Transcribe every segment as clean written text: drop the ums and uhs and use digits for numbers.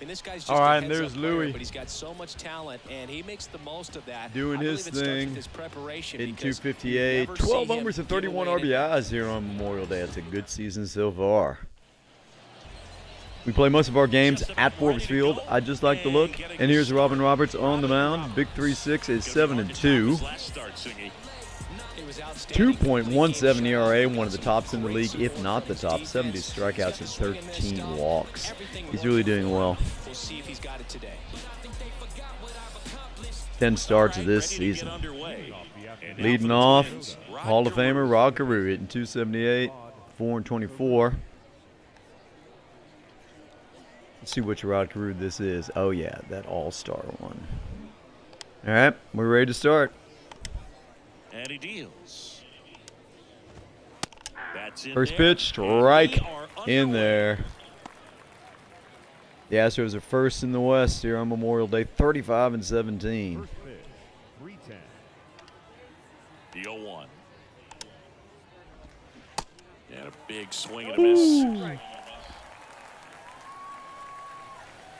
this guy's just all right, and there's player, Louis. but he's got so much talent, and he makes the most of that. Doing his thing. In 258, 12 homers and 31 RBIs here on Memorial Day. It's a good season so far. We play most of our games at Forbes Field. I just like the look. And here's Robin Roberts on the mound. Big 3.6 is 7-2. 2.17 ERA, one of the tops in the league, if not the top. 70 strikeouts and 13 walks. He's really doing well. 10 starts this season. Leading off, Hall of Famer Rod Carew hitting 278, 4-24. Let's see which Rod Carew this is. Oh yeah, that All-Star one. All right, we're ready to start. And he deals. First pitch, strike in there. The Astros are first in the West here on Memorial Day, 35-17. The 0-1. And a big swing and a miss.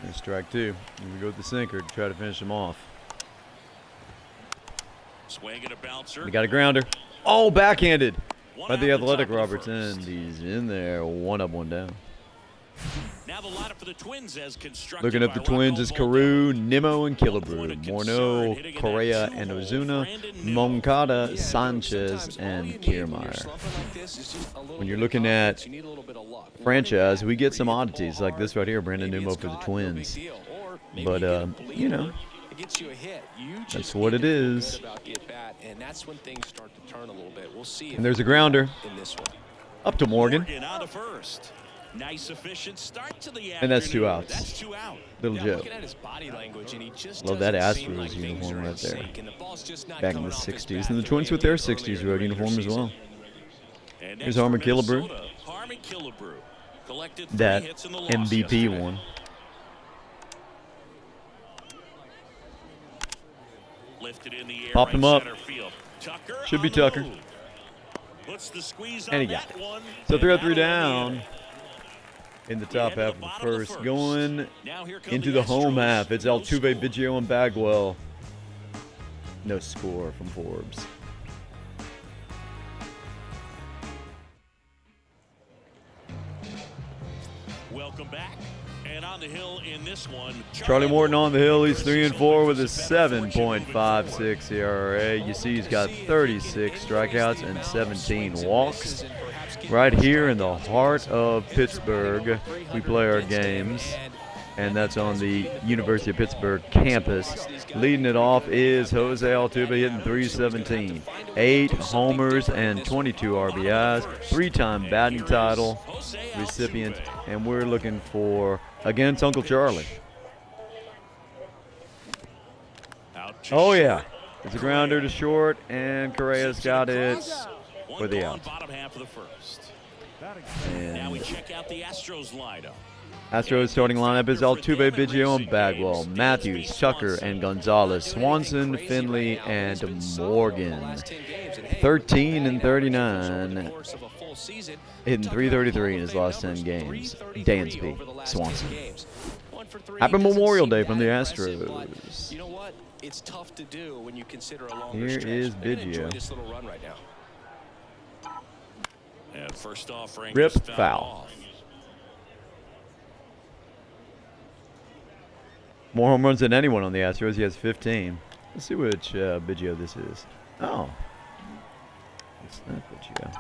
And strike two. And we go with the sinker to try to finish him off. Swing and a bouncer. We got a grounder. Oh, backhanded by the athletic Roberts, and he's in there. One up, one down. Now the lineup for the Twins as constructed. Looking at the Twins is Carew, Nimmo, and Killebrew. Morneau, Correa, and Ozuna. Moncada, Sanchez, and Kiermaier. When you're looking at franchise, we get some oddities like this right here, Brandon Nimmo for the Twins. But, you know, that's what it is. And there's a grounder up to Morgan. Nice efficient start to the and that's 2 outs. That's 2 out. Little Joe. Love that Astros uniform right there. Back in the 60s. And the Twins with their 60s road uniform as well. Here's Harmon Killebrew. That M.V.P. one. Popped him up. Should be Tucker. And he got it. So 3-0-3 down. In the top half of the first. Going into the home half. It's Altuve, Biggio, and Bagwell. No score from Forbes. Welcome back. And on the hill in this one, Charlie Morton on the hill. He's 3-4 with a 7.56 ERA. You see he's got 36 strikeouts and 17 walks. Right here in the heart of Pittsburgh, we play our games, and that's on the University of Pittsburgh campus. Leading it off is José Altuve hitting .317, 8 homers and 22 RBIs, 3-time batting title recipient, and we're looking for against Uncle Charlie. Oh yeah, it's a grounder to short, and Correa's got it for the out. And now we check out the Astros lineup. Astros starting lineup is Altuve, Biggio, and Bagwell, Mathews, Tucker, and Gonzalez, Swanson, Finley, and Morgan. 13-39, hitting .333 in his last 10 games. Dansby, Swanson. Happy Memorial Day from the Astros. You know what? It's tough to do when you consider a longer Here stretch. is Biggio. Enjoy this little run right now. And first off, Rip foul. More home runs than anyone on the Astros. He has 15. Let's see which Biggio this is. Oh. It's not Biggio.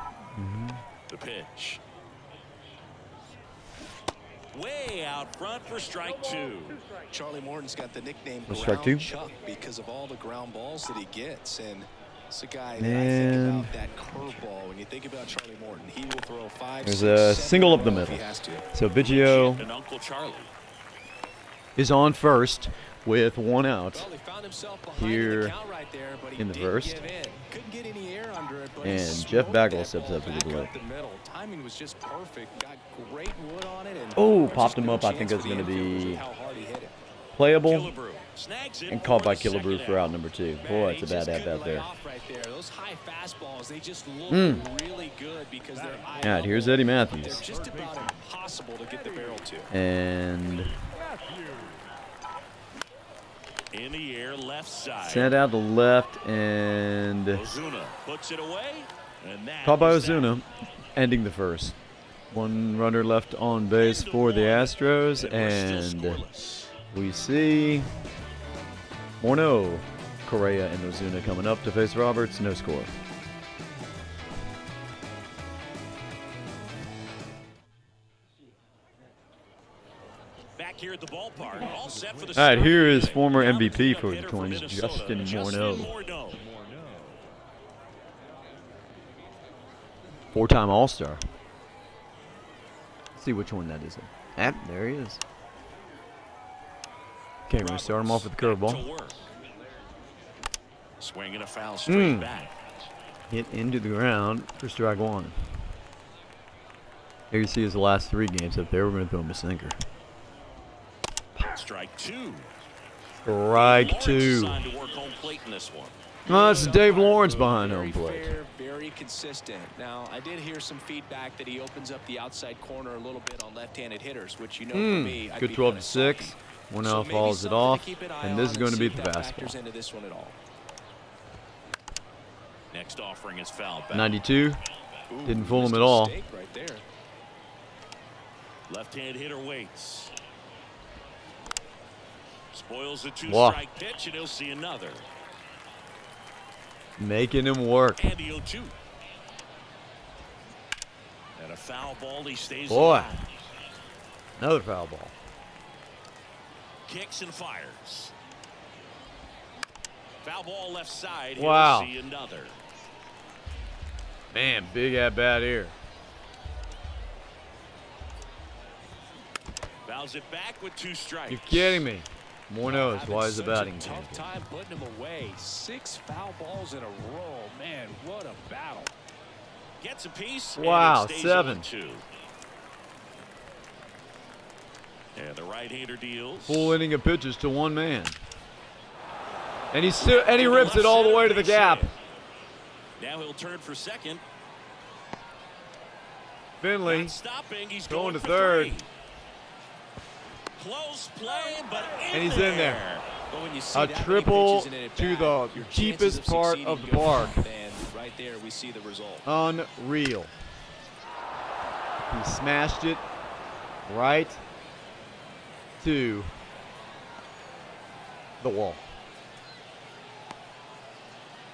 The pitch. Way out front for strike two. Charlie Morton's got the nickname Strike Ground two. Chuck because of all the ground balls that he gets. And it's a guy that And I think about that curveball. When you think about Charlie Morton, he will throw 5, there's 6, a 7 single up the if he middle. has to. So Biggio And Uncle Charlie. is on first with 1 out. Well, he found himself behind Here in the count right there, but he in the didn't first. give in. Couldn't get any air under it, but he And Jeff smoked Bagwell that steps ball up to the back plate. up the middle. Timing was just perfect. Got great wood on it. And Oh, there's popped just him no up. I chance think for that's the going to infielders be with how hard he hit it. playable Killebrew snags it and caught by for the Killebrew second for out out. number 2. Man, Boy, he it's a bad just at couldn't bat lay there. off right there. Those high fastballs, they just look really good because they're eye All right, here's level, Eddie but Mathews. they're just about impossible to get the barrel to. And In the air, left side. Sent out to left, and Ozuna puts it away. And that caught by is that. Ozuna, ending the first. One runner left on base for the Astros, and we see Morneau, Correa, and Ozuna coming up to face Roberts. No score. Back here at the ballpark, all set for the All right, here is start. former Now the MVP cleanup for the hitter Twins, Minnesota, Justin Morneau. Morneau. Four-time All-Star. Let's see which one that is. Ah, there he is. Okay, we're going to start him off with the curveball. Swinging a foul straight back. Hit into the ground for strike one. Here you see his last 3 games up there. We're going to throw him a sinker. Strike 2. Strike 2. Lawrence to work home plate in this one. That's Dave Lawrence behind home Very plate. fair, very consistent. Now, I did hear some feedback that he opens up the outside corner a little bit on left-handed hitters, which, you know, for me, I'd Good be 12 kinda to 6. salty. One So out maybe follows it something to off, keep an eye and this on is going to see be if the that factors fastball. into this one at all. Next offering is foul back. 92. Ooh, Didn't fool him missed at a all. mistake right there. Left-hand hitter waits. Spoils the Wow. 2-strike pitch, and he'll see another. Making him work. And the 0-2. And a foul ball, he stays Boy. alive. Another foul ball. Kicks and fires. Foul ball left side. Wow. He'll see another. Man, big at bat here. Fouls it back with 2 strikes. You're kidding me. Morneau is Having why is the such a batting tough champion. time putting him away. 6 foul balls in a row. Man, what a battle. Gets a piece. Wow, and it stays 7. 0-2. And the right-hander deals. Full inning of pitches to one man. And he rips it all the way to the gap. Now he'll turn for second. Finley Not stopping. He's going to for third. 3. Close play, but And he's in there. But when you see A that many triple pitches in an to at-bat, the your chances deepest part succeeding of the go park. up, and right there we see the result. Unreal. He smashed it right to the wall.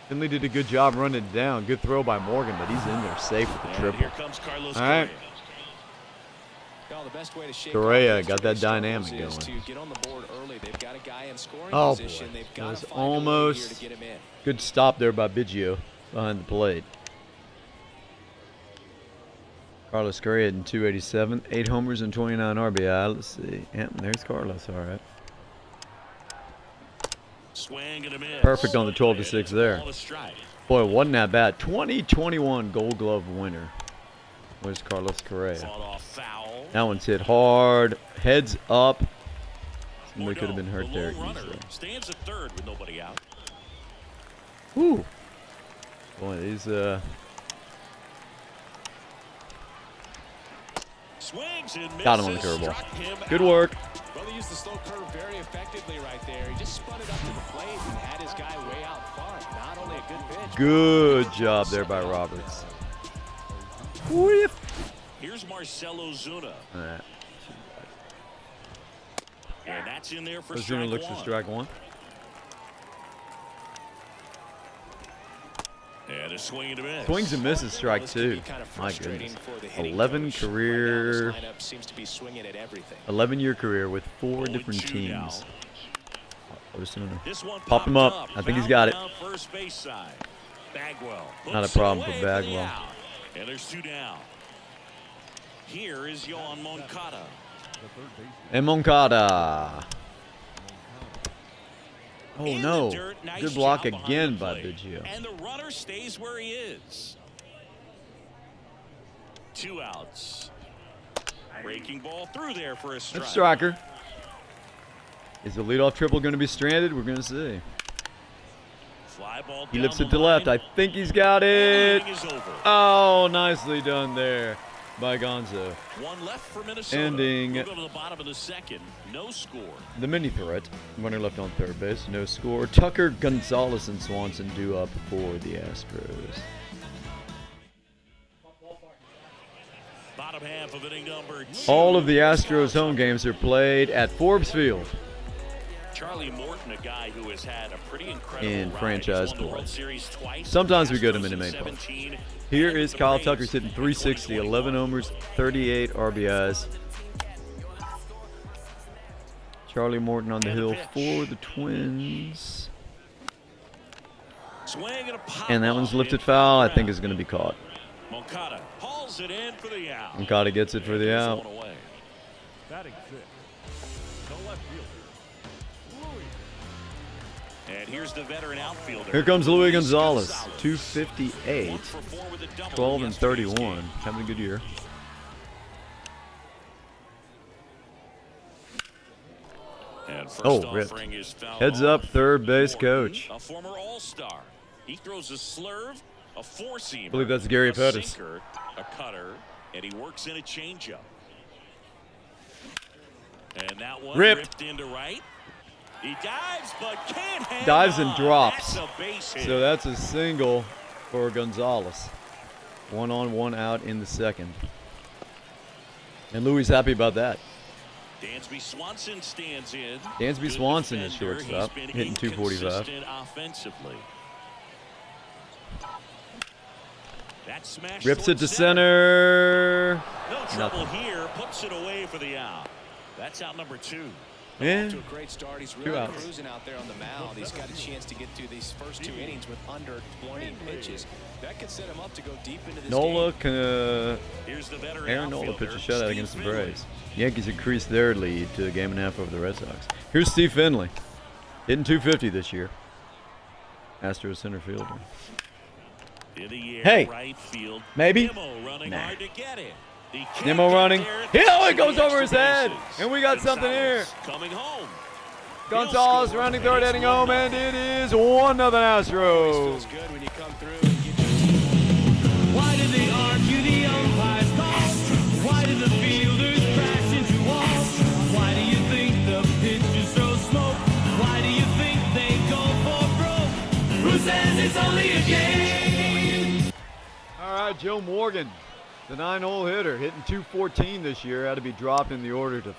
Finley did a good job running it down. Good throw by Morgan, but he's in there safe with the And triple. here comes Carlos All right. Correa. Well, the best way to shake Correa off got those that early dynamic struggles is going. to get on the board early. They've got a guy in scoring Oh, position. boy. They've It got was to find a way here almost to get him in. good stop there by Biggio behind the plate. Carlos Correa in 287, 8 homers and 29 RBI. Let's see. Yeah, there's Carlos. All right. Swing and a miss. Perfect on the 12 to And 6 it's there. ball to strike. Boy, wasn't that bad. 2021 Gold Glove winner. Where's Carlos Correa? Fought off foul. That one's hit hard. Heads up. Somebody Morneau, could have been hurt the there lone runner, easily. stands at third with nobody out. Whew. Boy, these Swings and misses. got him on the curveball. Struck him Good out. work. Well, he used the slow curve very effectively right there. He just spun it up to the plate and had his guy way out front. Not only a good pitch. Good job there by Roberts. Whiff. Here's Marcelo Ozuna. All right. And that's in there for Ozuna strike looks one. for strike one. And a swing and a miss. Swings and misses strike This could be two. kind of My frustrating goodness. for the hitting 11 coach. Right now, career, this lineup seems to be swinging at everything. 11-year career with 4 0-2 different now. teams. Ozuna. This one Pop him popped up. I think he's Foul got it. down First base side. Bagwell. Not a hooks it problem for away the Bagwell. out. And there's 2 down. Here is Yohan Moncada. And Moncada. Oh In no. the dirt, nice Good block job behind again the by plate. Biggio. And the runner stays where he is. 2 outs. Breaking ball through there for a strike. That's striker. Is the leadoff triple going to be stranded? We're going to see. Fly ball He down lifts the it to left. I line. think he's got it. Inning is over. Oh, nicely done there. by Gonzo. One left for Minnesota. Ending We'll go to the bottom of the second. No score. the mini threat. Runner left on third base. No score. Tucker, Gonzalez, and Swanson due up for the Astros. Bottom half of inning number 2. All of the Astros home games are played at Forbes Field Charlie Morton, a guy who has had a pretty incredible in ride. franchise He's won the play. World Series twice. Sometimes we go to Astros Minute in Maid Park. 17, Here and is the Kyle Braves Tucker sitting in 360, 2021. 11 homers, 38 RBIs. Charlie Morton on the And a hill pitch. for the Twins. Swing and a pop And that one's ball lifted in foul. I the think ground. is going to be caught. Moncada hauls it in for the out. Moncada gets it for the There's out. one away. Batting sixth, the left fielder, Louis. And here's the veteran outfielder. Here comes Luis Gonzalez, Gonzalez. 258, 1 for 4 with a double 12 in and yesterday's 31. game. Having a good year. And first Oh, ripped. offering is fouled Heads off. up, third base Morton, coach. a former All-Star. He throws a slurve, a four-seamer. I believe that's Gary a Pettis. sinker, a cutter, and he works in a changeup. And that one Ripped. into right. He dives, but can't hang Dives and on. drops. That's a base hit. So that's a single for Gonzalez. 1 on, 1 out in the second. And Louis happy about that. Dansby Swanson stands in. Dansby Good Swanson is defender. shortstop, He's been hitting 245. inconsistent offensively. That smash Rips it towards to center. No trouble Nothing. here. Puts it away for the out. That's out number 2. Yeah. To a great start. He's 2 really outs. cruising out there on the mound. He's got a chance to get through these first 2 innings with under 20 pitches. That could set him up to go deep into this Nola, game. Here's the veteran Aaron Nola outfielder, pitched a shutout Steve against the Finley. Braves. Yankees increased their lead to a game and a half over the Red Sox. Here's Steve Finley, hitting 250 this year. Astros center fielder. In the air, Hey, right field. maybe? Nimmo running Nah. hard to get it. He can't Nimmo get running. there. Oh, it goes The over his extra head. bases. And we got something here. Gonzalez coming home. Gonzalez He'll score. rounding third, It's heading home, 1-0. and it is 1-0 Always Astros. feels good when you come through and get your team. Why did they argue the umpire's calls? Why did the fielders crash into walls? Why do you think the pitchers throw smoke? Why do you think they go for broke? Who says it's only a game? All right, Joe Morgan, the 9-hole hitter, hitting 214 this year. Had to be dropped in the order to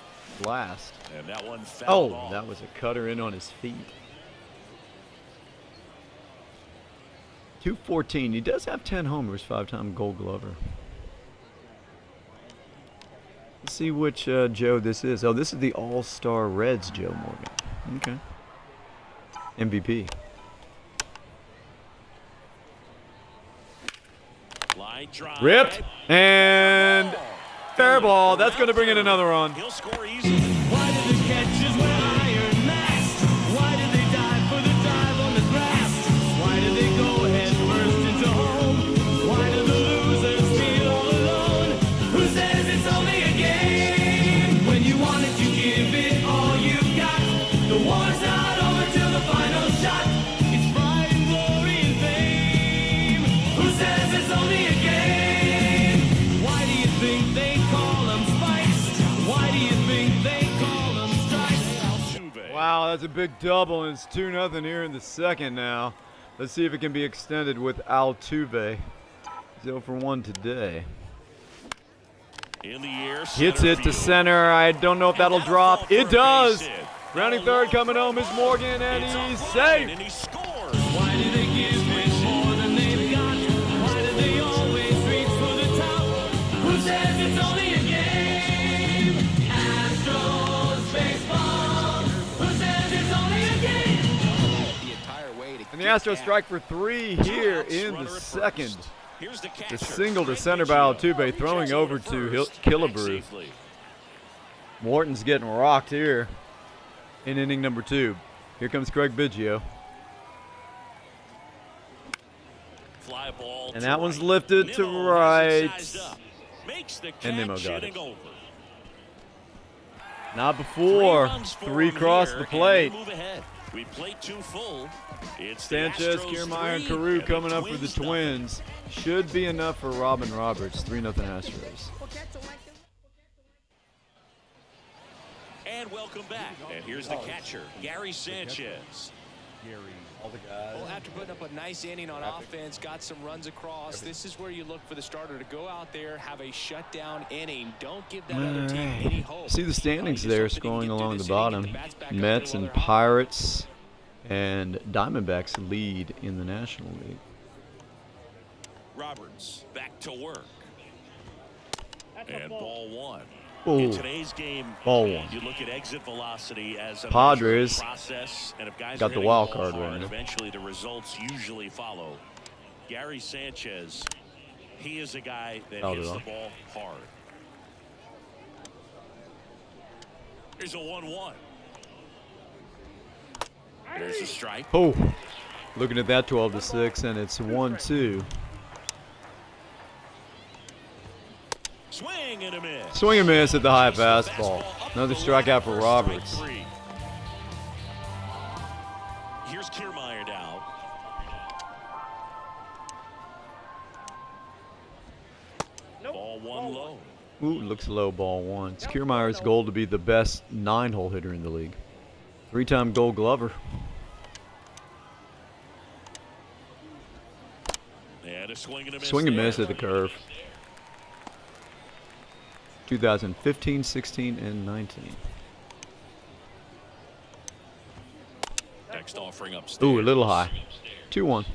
last. And that one fouled Oh, off. that was a cutter in on his feet. 214. He does have 10 homers, 5-time Gold Glover. Let's see which Joe this is. Oh, this is the All-Star Reds Joe Morgan. Okay. MVP. Line drive. Ripped and fair ball. That's going to bring in another run. He'll score easily. Why did the catchers wear iron masks? Why did they dive for the dive on the grass? Why did they go head first into home? Why do the losers feel all alone? Who says it's only a game? When you wanted to give it all you've got, the war's not over till the final shot. It's pride and glory and fame. Who says it's only a game? Why do you think they call them spikes? Why do you think they call them strikes? Altuve. Wow, that's a big double, and it's 2-0 here in the second now. Let's see if it can be extended with Altuve. 0 for 1 today. In the air. Hits center it to field. center. I don't know if And that'll that'll drop. fall for It a does. base hit. Rounding That'll third coming long home is for Morgan, and It's he's offline, safe. And he scores. Why do they give it more than they've got? Why do they always reach for the top? Who says it's only a game? Astros baseball. Who says it's only a game? The entire way to And the get Astros that. strike for 3 here Outs, in runner the at second. first. Here's the The catcher, single to Craig center by Biggio. Altuve, throwing Biggio's over to to first. Killebrew. Back safely. Morton's getting rocked here in inning number 2. Here comes Craig Biggio. Fly ball And to that one's right. lifted to Nimmo has it right. sized up. Makes the And Nimmo catch, got inning it. over. Not before. Runs for 3 him cross here, the and plate. they move ahead. We played 2 full. It's Sanchez, the Astros Kiermaier, and 3, Carew the coming up for the Twins nothing. Twins. Should be enough for Robin Roberts. 3-0 Astros. And welcome back. And here's the catcher, Gary Sanchez. Well, after putting up a nice inning on offense, got some runs across, this is where you look for the starter to go out there, have a shutdown inning. Don't give that other team any hope. See the standings there scrolling along the bottom. Mets and Pirates and Diamondbacks lead in the National League. Roberts back to work. And ball 1. Ooh. In today's game, Ball 1. you look at exit velocity as a Padres process, and if guys got are the hitting wild the ball card right hard, now. eventually the results usually follow. Gary Sanchez, he is a guy that hits the ball hard. Here's a 1-1. There's a strike. Oh, looking at that 12-6, and it's 1-2. Swing and a miss. Swing and miss at the high fastball. Another strikeout for Roberts. Strike 3. Here's Kiermaier now. Ball 1 low. Ooh, looks low, ball 1. It's Kiermaier's goal to be the best 9-hole hitter in the league. 3-time Gold Glover. And a swing and a miss. Swing and there. miss at the curve. 2015, 16, and 19. Next offering upstairs. Ooh, a little high. 2-1.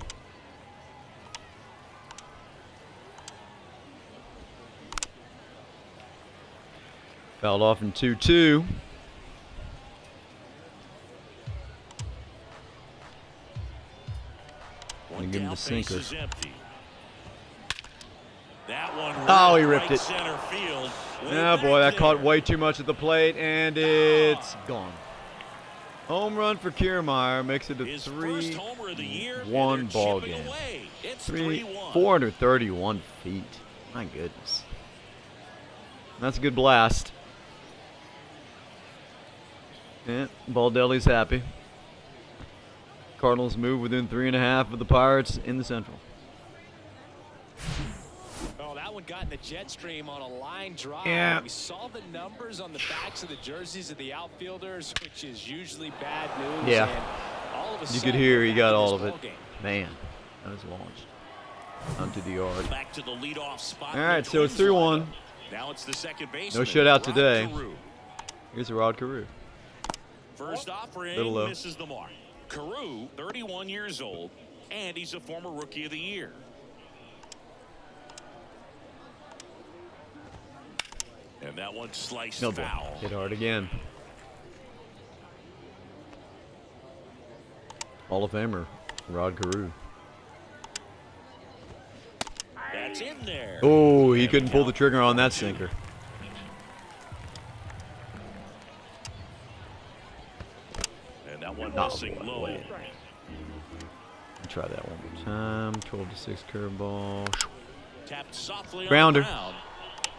Fouled off in 2-2. One Give him down, the sinker. base is empty. That one Oh, he ripped ripped right it. Center field. Way Yeah, back boy, that there. caught way too much at the plate, and it's gone. Home run for Kiermaier makes it a His first homer of the year, and 3-1 they're ball chipping game. away. It's 3-1. 431 feet. My goodness. That's a good blast. Yeah, Baldelli's happy. Cardinals move within 3.5 of the Pirates in the Central. Oh, that one got in the jet stream on a line drive. Yeah. We saw the numbers on the backs of the jerseys of the outfielders, which is usually bad news. Yeah. And all of a You sudden, could hear we're he back got in all this of it. ballgame. Man, that was launched onto the yard. Back to the leadoff spot. All right, so it's 3-1. Now it's the second base. No shutout today. Here's a Rod Carew. First offering Little low. misses the mark. Carew, 31 years old, and he's a former Rookie of the Year. And that one sliced No boy. foul. Hit hard again. Hall of Famer, Rod Carew. That's in there. Oh, he And couldn't pull the count trigger on that 1-2. sinker. And that one Oh, missing boy. low. Try that one more time. 12-6 curveball. Tapped softly Grounder. on the ground.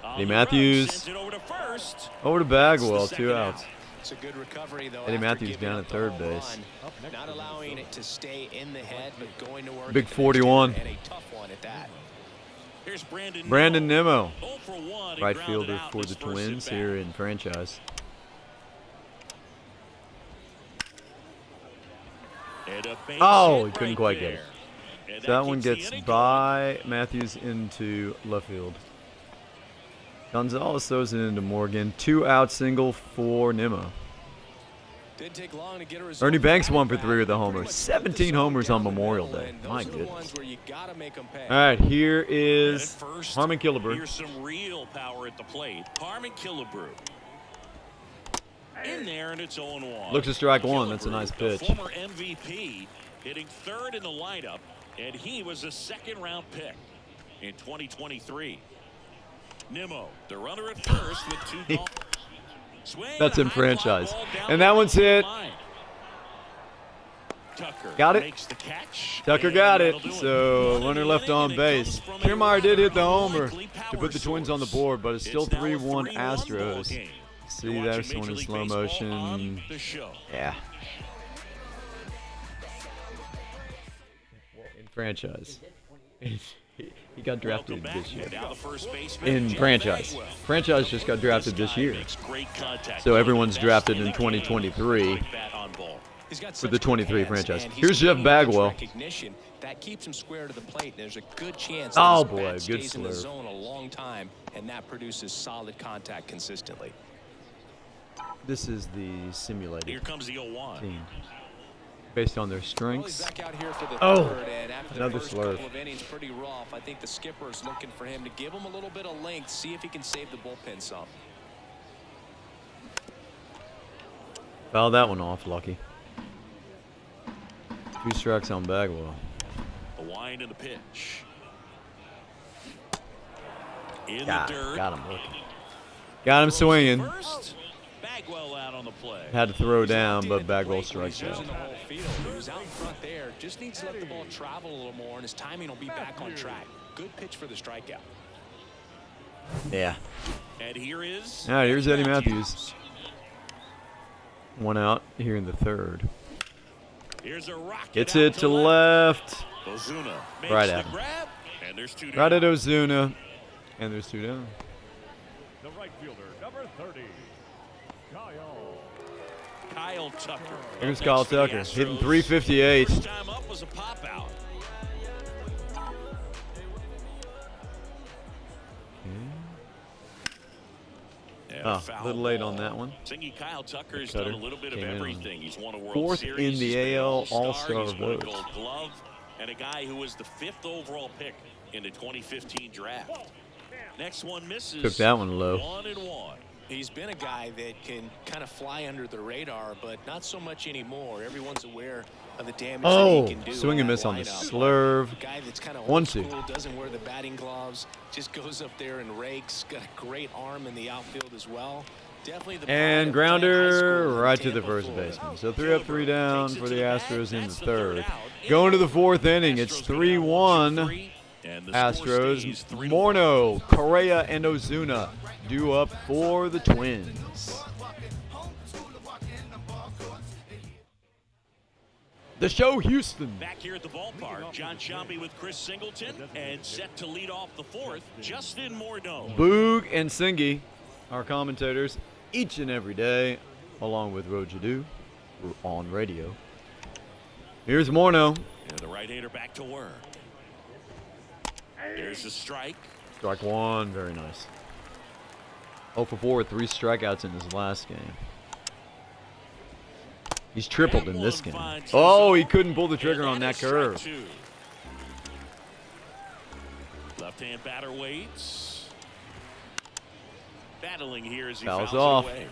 On Eddie the run, Matthews. sends it over to first. Over to That's the Bagwell, second 2 out. outs. It's a good recovery, though. Eddie after Mathews giving down up at the third home base. run. Not allowing it to stay in the head, but going to work. Big at the 41. next hitter, and a tough one at that. Here's Brandon Nimmo, 0 for 1. He right grounded fielder out for in the his first Twins at-bat. here in franchise. And a base Oh, hit he couldn't right quite get it. there. And So that one keeps the gets inning by Mathews into left field. Gonzalez throws it into Morgan. 2-out single for Nimmo. Didn't take long to get a result. Ernie Banks 1 for Back, 3 with a pretty homer. much put the 17 zone homers on down the Memorial middle, Day. and those My are the goodness. ones where you gotta make 'em pay. All right, here And at is first, Harmon Killebrew. Here's some real power at the plate. Harmon Killebrew. In there, and it's 0-1. Looks to strike one. That's a nice The pitch. former MVP hitting third in the lineup, and he was a second-round pick in 2023. Nimmo, the runner at first with 2 balls. Swing That's and in a high fly franchise. ball down And the that one's right hit. line. Tucker Got it. makes the catch, Tucker and got it. that'll do So One in runner the left inning, on and it base. comes from a Kiermaier did hit the rather homer unlikely to power put the Twins on the source. board, but it's still It's now a 3-1 3-1 ball Astros. game. See, You're there's watching one in Major slow League Baseball motion. on the show. Yeah. franchise. He got drafted this year. Now the first baseman, In franchise. Bagwell. Franchise just got drafted this year. Makes great contact. So everyone's drafted in 2023 He's got for the such 23 good hands, franchise. and he's Here's Jeff gaining much Bagwell. recognition. That keeps him square to the plate. There's a good chance Oh, that his boy, bat good stays in the slurve. zone a long time, and that produces solid contact consistently. This is the simulated Here comes the 0-1. team. Based on their Well, he's strengths. back out here for the Oh, third, and after the another first slurve. couple of innings, pretty rough. I think the skipper's looking for him to give him a little bit of length, see if he can save the bullpen some. Foul that one off, Lucky. 2 strikes on Bagwell. The wind and the pitch. In Got the dirt. him looking. Got him swinging. First, Bagwell out on the play. Had to throw He's down, locked in but at the Bagwell plate when he's strikes out. using the whole field. He was out in front there. Just needs to let the ball travel a little more, and his timing will be back on track. Good pitch for the strikeout. Yeah. And here is. All right, here's Eddie Mathews. 1 out here in the third. Here's a rocket. Gets out it to left. Ozuna makes Right the at him. grab, and there's 2 down. Right at Ozuna. And there's 2 down. The right fielder, number 30, Kyle Tucker. Here's Up Kyle next for the Tucker, hitting Astros. 358. First time up was a pop out. And Oh, foul a little late on ball. that one. Thingy Kyle Tucker's Cutter done a little bit of came in on everything. He's won a World 4th Series. in the He's been an AL All-Star. All-Star He's won a vote. Gold Glove, and a guy who was the 5th overall pick in the 2015 draft. Next one misses. Took that one low. 1-1. He's been a guy that can kind of fly under the radar, but not so much anymore. Everyone's aware of the damage that Oh, he can do. swing and in that miss on the lineup. slurve. A guy that's kind of 1-2. old school, doesn't wear the batting gloves, just goes up there and rakes. Got a great arm in the outfield as well. Definitely the pride And of playing high grounder school in right to the Tampa, first Florida. baseman. So 3 up, 3 down Takes it for to the bag. Astros in the That's the third. out. Going to the 4th inning, it's Astros go down 1-2-3, 3-1. and the score stays Astros, 3-1. Morneau, Correa, and Ozuna due up for the Twins. The show, Houston. Back here at the ballpark, John Sciambi with Chris Singleton, and set to lead off the 4th, Justin Morneau. Boog and Singy, our commentators, each and every day, along with Rojadu, on radio. Here's Morneau. And the right-hander back to work. There's a strike. Strike 1, very nice. 0 for 4 with 3 strikeouts in his last game. He's tripled in this game. Oh, he couldn't pull the trigger on that curve. Left-hand batter waits. Battling here as he Fouls fouls off. away.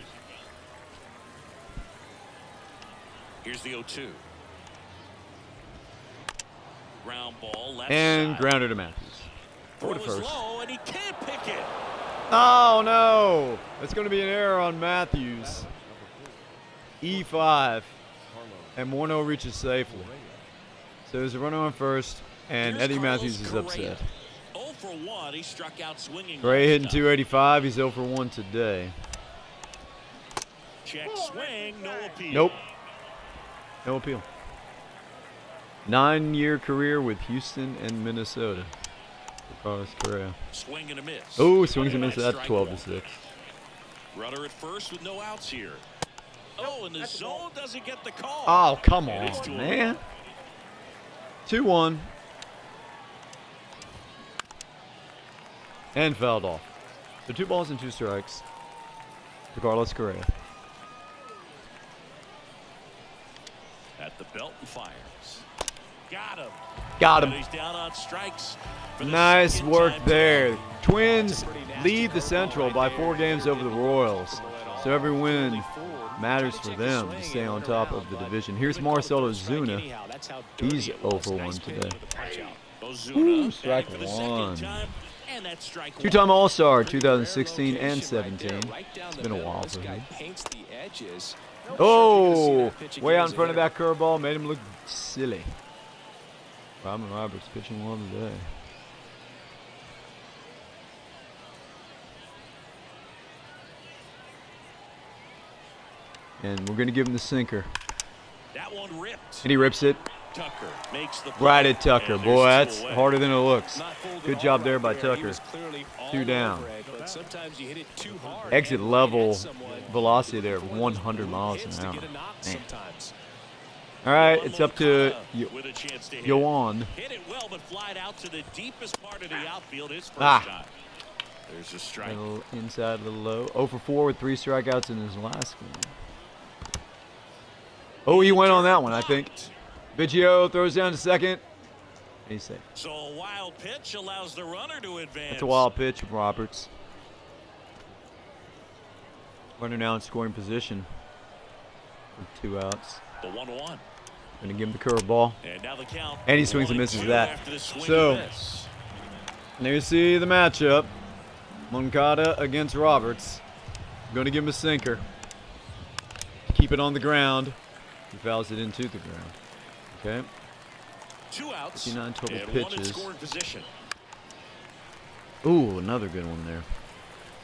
Here's the 0-2. Ground ball left And side. grounder to Mathews. Throw to Throw is first. low, and he can't pick it. Oh, no. It's going to be an error on Mathews. E5. And Morneau reaches safely. So there's a runner on first, and Here's Eddie Carlos Mathews is Correa. upset. 0 for 1. He struck out swinging. Gray hitting last time. 285. He's 0 for 1 today. Check swing, no appeal. Nope. No appeal. 9-year career with Houston and Minnesota for Carlos Correa. Swing and a miss. Oh, swings and misses. Strike That's 12 one. to 6. Runner at first with no outs here. Oh, and the zone doesn't get the call. Oh, come And it's on, 2-1. man. 2-1. And fouled off. So 2 balls and 2 strikes to Carlos Correa. At the belt and fires. Got him. Got And him. he's down on strikes. for the Nice second work time there. today. Twins lead the Central by 4 games over the Royals. So every win matters for them to stay on top of the division. Here's Marcell Ozuna. He's 0 for 1 today. Ozuna Ooh, back strike for the 1. second time, and that's strike 2-time one. All-Star 2016 and 17. It's been a while for him. Oh, way out in front of that curveball made him look silly. Robin Roberts pitching well today. And we're going to give him the sinker. That one ripped. And he rips it. Tucker makes the play. Right at Tucker. And Boy, there's that's two away. harder than it looks. Not fooled Good at job all there right by He Tucker. was clearly all 2 down. over it, but sometimes you hit it too hard. Exit and level hit someone velocity there, for one of those 100 miles hits an to hour. get a knock Man. sometimes. All right, it's up to with a chance to hit. Yoan. Hit it well, but flied out to the deepest part of the outfield his first Ah. time. There's a A strike. little inside, a little low. 0 for 4 with 3 strikeouts in his last game. Oh, he went on that one, I think. Biggio throws down to second. He's safe. So a wild pitch allows the runner to advance. That's a wild pitch from Roberts. Runner now in scoring position with 2 outs. The 1-1. Gonna give him the curveball. And now the count. And he swings and 1-2 misses that. after the swing So, and miss. there you see the matchup. Moncada against Roberts. Gonna give him a sinker. Keep it on the ground. He fouls it into the ground. Okay. 2 outs. 59 total and 1 in pitches. scoring position. Ooh, another good one there.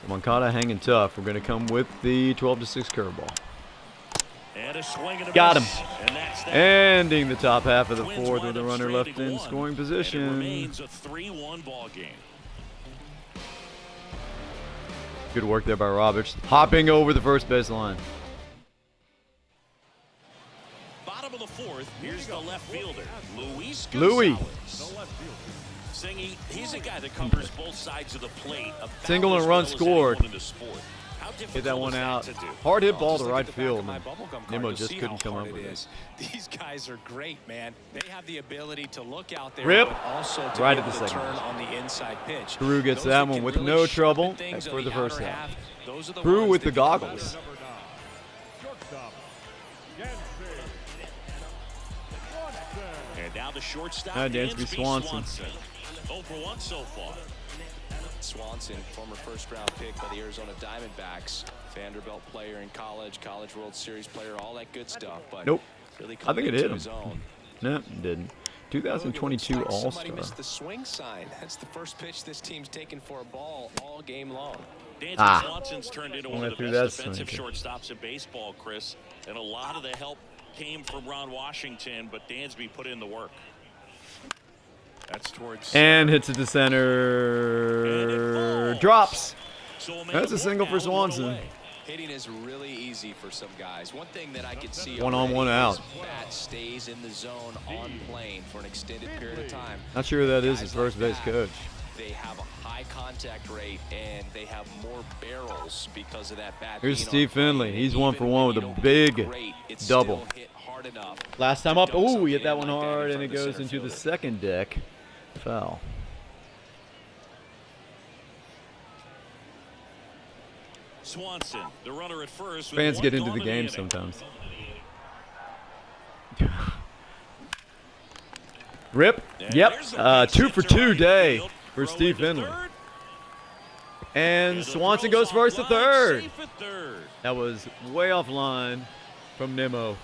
So Moncada hanging tough. We're gonna come with the 12-6 curveball. And a swing and a Got miss. him. And that's that. Ending the top half of the Twins 4th wind with a up runner stranding left in 1, scoring and it position. remains a 3-1 ball game. Good work there by Roberts. Hopping over the first baseline. Bottom of the 4th, here's the left fielder, Luis Louis. Gonzalez. Singy, he's a guy that covers both sides of the plate. about Single and as run well as scored. anyone in the sport. How Hit that difficult one is out. to do? Hard hit ball to Just look right at the back field. of my and bubblegum card. Nemo You'll just see couldn't how come up hard with it it. is. These guys are great, man. They have the ability to look out there, Rip. but also to Right get at the the second turn base. on the inside pitch. Crew gets Those that that one can with really no sharpen trouble things for on the first outer half. half. Those are the Crew ones with that the can come goggles. out. Number 9. Shortstop. Dansby. And now the shortstop, Dansby Swanson. 0 for 1 so far. Swanson, former first-round pick by the Arizona Diamondbacks, Vanderbilt player in college, College World Series player, all that good stuff. But Nope. really I think it coming into hit his him. own. No, it didn't. Look, 2022 it looks like All-Star. Somebody missed the swing sign. That's the first pitch this team's taken for a ball all game long. Dansby Swanson's turned into one Went of the through best that defensive swing. shortstops in baseball, Chris. And a lot of the help came from Ron Washington, but Dansby put in the work. That's towards And hits it to center. Drops. So That's a single for Swanson. Hitting is really easy for some guys. One thing that I could see One on, already one out. is bat stays in the zone on plane for an extended period of time. Not sure who that is, Guys his first like base that, coach. They have a high contact rate and they have more barrels because of that bat. Here's being Steve on plane. Finley. He's Even 1 for when 1 with you a don't hit big great, it's double. still hit hard enough. Last time up. Don't Ooh, suck he hit it that in one like that in hard, front and it of the goes center into the fielder. second deck. Foul. Swanson, the runner at first. with Fans one get into gone the in game inning. sometimes. Rip. And Yep. there's a pitch 2 hit for to 2 right day field. for Throw Steve into Finley. third. And the Swanson throw's goes first to offline, third. safe at third. That was way offline from Nemo.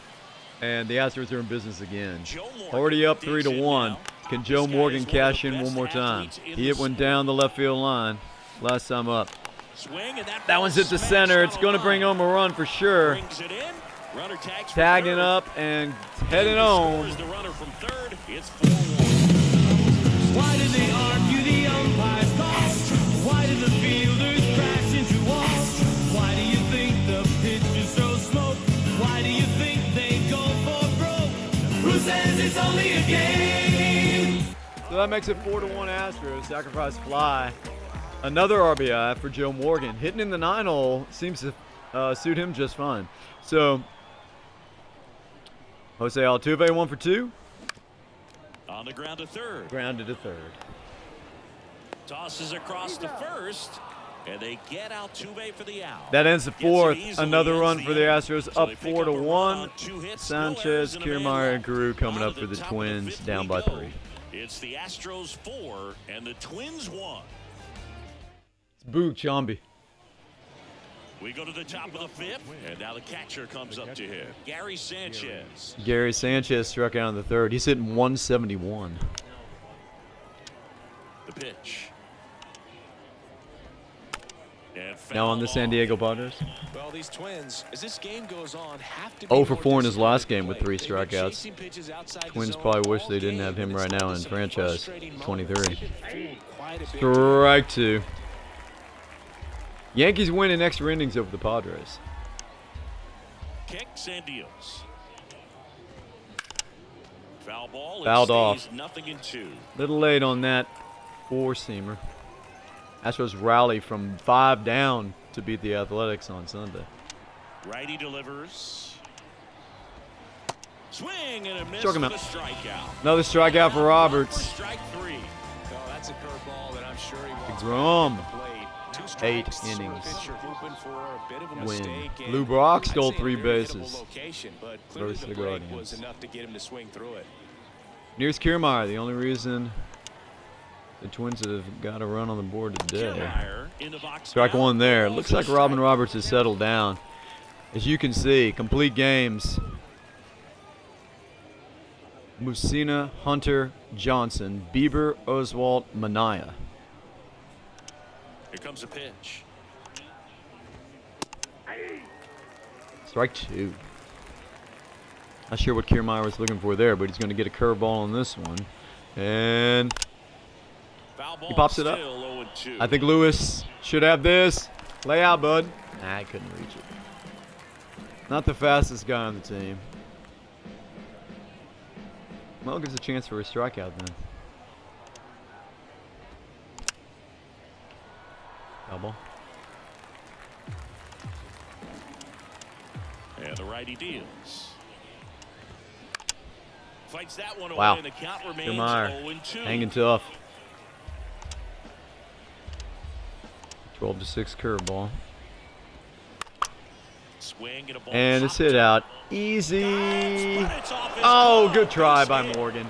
And the Astros are in business again. Joe Morgan Already up digs 3 to in 1. now. Can Joe This guy Morgan is one of cash the in one best more time? athletes in He the hit one sport. down the left field line last time up. Swing, and That one's hit to smashed center. It's out going to of bring line. home a run for sure. Brings it in. Runner tags for Tagging third. up and heading And home. scores the runner from third. It's 4-1. Why did they argue the umpire's calls? Why did the fielders crash into walls? Why do you think the pitch is so smoke? Why do you think they go for broke? Who says it's only a game? So that makes it 4-1 Astros. Sacrifice fly. Another RBI for Joe Morgan. Hitting in the 9-hole seems to suit him just fine. So, Jose Altuve 1 for 2. On the ground to third. Grounded to third. Tosses across to first. And they get Altuve for the out. That ends the Gets it 4th. easily, Another ends run the for the inning. Astros, So up they pick 4 to up a run 1. on 2 hits, no Sanchez, errors, and a man Kiermaier, and left. Guru coming On up to for the top of Twins, fifth down we by go. 3. It's the Astros 4 and the Twins 1. It's Boo Chomby. We go to the top of the 5th, and now the catcher comes up to him. Gary Sanchez. Gary Sanchez struck out in the 3rd. He's hitting 171. The pitch. And now on the San Diego Padres. Well, these Twins, as this game goes on, have to be 0 for more 4 in his disciplined last at the game with plate. 3 They've been strikeouts. chasing pitches outside the Twins zone probably wish all they didn't have game, him and right it's now led in to some franchise. frustrating 23. moments. They've been fooled quite a bit. Strike 2. Yankees win in extra innings over the Padres. Kicks and deals. Foul ball. Fouled It off. stays 0-2. Little late on that 4-seamer. Astros rally from 5 down to beat the Athletics on Sunday. Righty delivers. Swing and a miss Struck him for out. the strikeout. Another strikeout for For Roberts. strike 3. Oh, that's a curveball that I'm sure he wants Drum. to play. 2 8 strikes, innings. pitcher hoping for a bit of a Win. mistake, and Lou Brock I'd stole say in a 3 very hittable bases location, but clearly versus the the break Guardians. was enough to get him to swing through it. Here's Kiermaier, the only reason the Twins have got a run on the board today. Kiermaier in the box Strike now. 1 there. Balls Looks and like Robin strike. Roberts has settled down. As you can see, complete games. Musina, Hunter, Johnson, Bieber, Oswalt, Manaya. Here comes a pitch. Strike 2. Not sure what Kiermaier was looking for there, but he's going to get a curveball on this one. And Foul ball. he pops it up. Still 0-2. I think Lewis should have this. Lay out, bud. Nah, I couldn't reach it. Not the fastest guy on the team. Well, gives a chance for a strikeout then. Double. And the righty deals. Fights that one away, Wow. and the count remains Kiermaier 0-2. hanging tough. 12-6 curveball. Swing and a ball And it's popped hit up. out. Easy. But it's off his Oh, glove. good try Base by hit. Morgan. Well,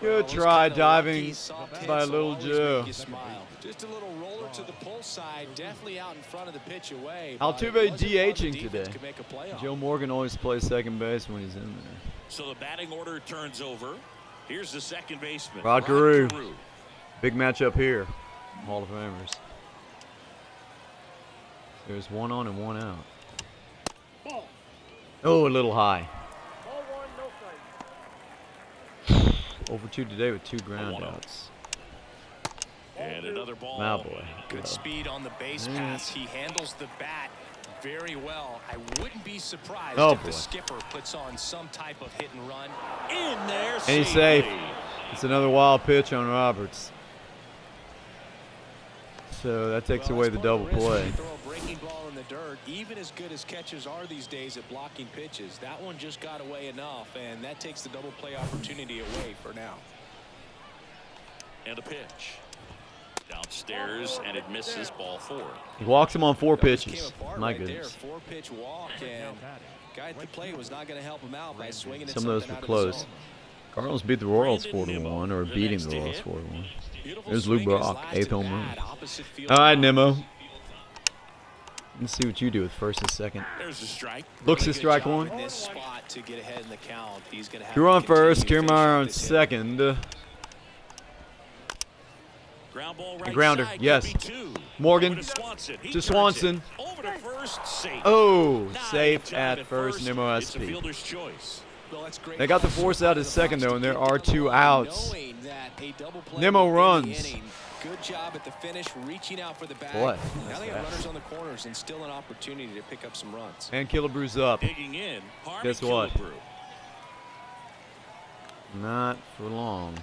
Good those try kinda lucky, diving soft hits by will little always Joe. make you smile. Just a little roller to the pull side, definitely out in front of the pitch away. but Altuve it wasn't one the DHing defense today. could make a play on. Joe Morgan always plays second base when he's in there. So the batting order turns over. Here's the second baseman. Rod Carew. Big matchup here. Hall of Famers. There's 1 on and 1 out. Oh, a little high. Over 2 today with 2 ground outs. And another ball. Now, boy. Good speed on the base pass. He handles the bat very well. I wouldn't be surprised Oh, if boy. the skipper puts on some type of hit and run. In there. And he's safe. It's another wild pitch on Roberts. So that takes Well, away that's the part double of risk when play. you throw a breaking ball in the dirt, even as good as catchers are these days at blocking pitches. That one just got away enough, and that takes the double play opportunity away for now. And a pitch. Downstairs, and it misses ball 4. He walks him on 4 That just came pitches. apart My right goodness. there. 4-pitch walk, and guy at the plate was not going to help him out by swinging at Some of those something were out of the close. zone. Cardinals beat the Royals Brandon 4-1, or Nimmo, beating the the next Royals hit. 4-1. Beautiful There's Lou swing in his Brock, last 8th at home bat, run. opposite field. All right, Nimmo. Let's see what you do with first and second. There's the strike. Looks Really at good strike job 1. in this spot to get ahead in the count. He's going to have Drew to on first, continue to Kiermaier finish on this hit. second. Ground ball right grounder, side, yes. could be 2. Morgan Over to Swanson. He to turns Swanson. it. Over to first, safe. Oh, Not safe enough time at first, Nimmo It's a SP. fielder's choice. Well, that's great They got the hustle force by out the at second, Bucs though, to and there get are to the 2 line, outs. knowing that a double play Nimmo within the runs. inning. Good job at the finish, reaching out for the bag. Boy, now that's they have fast. runners on the corners and still an opportunity to pick up some runs. And Killabrew's up. Digging in. Harmon Guess what? Killebrew. Not for long.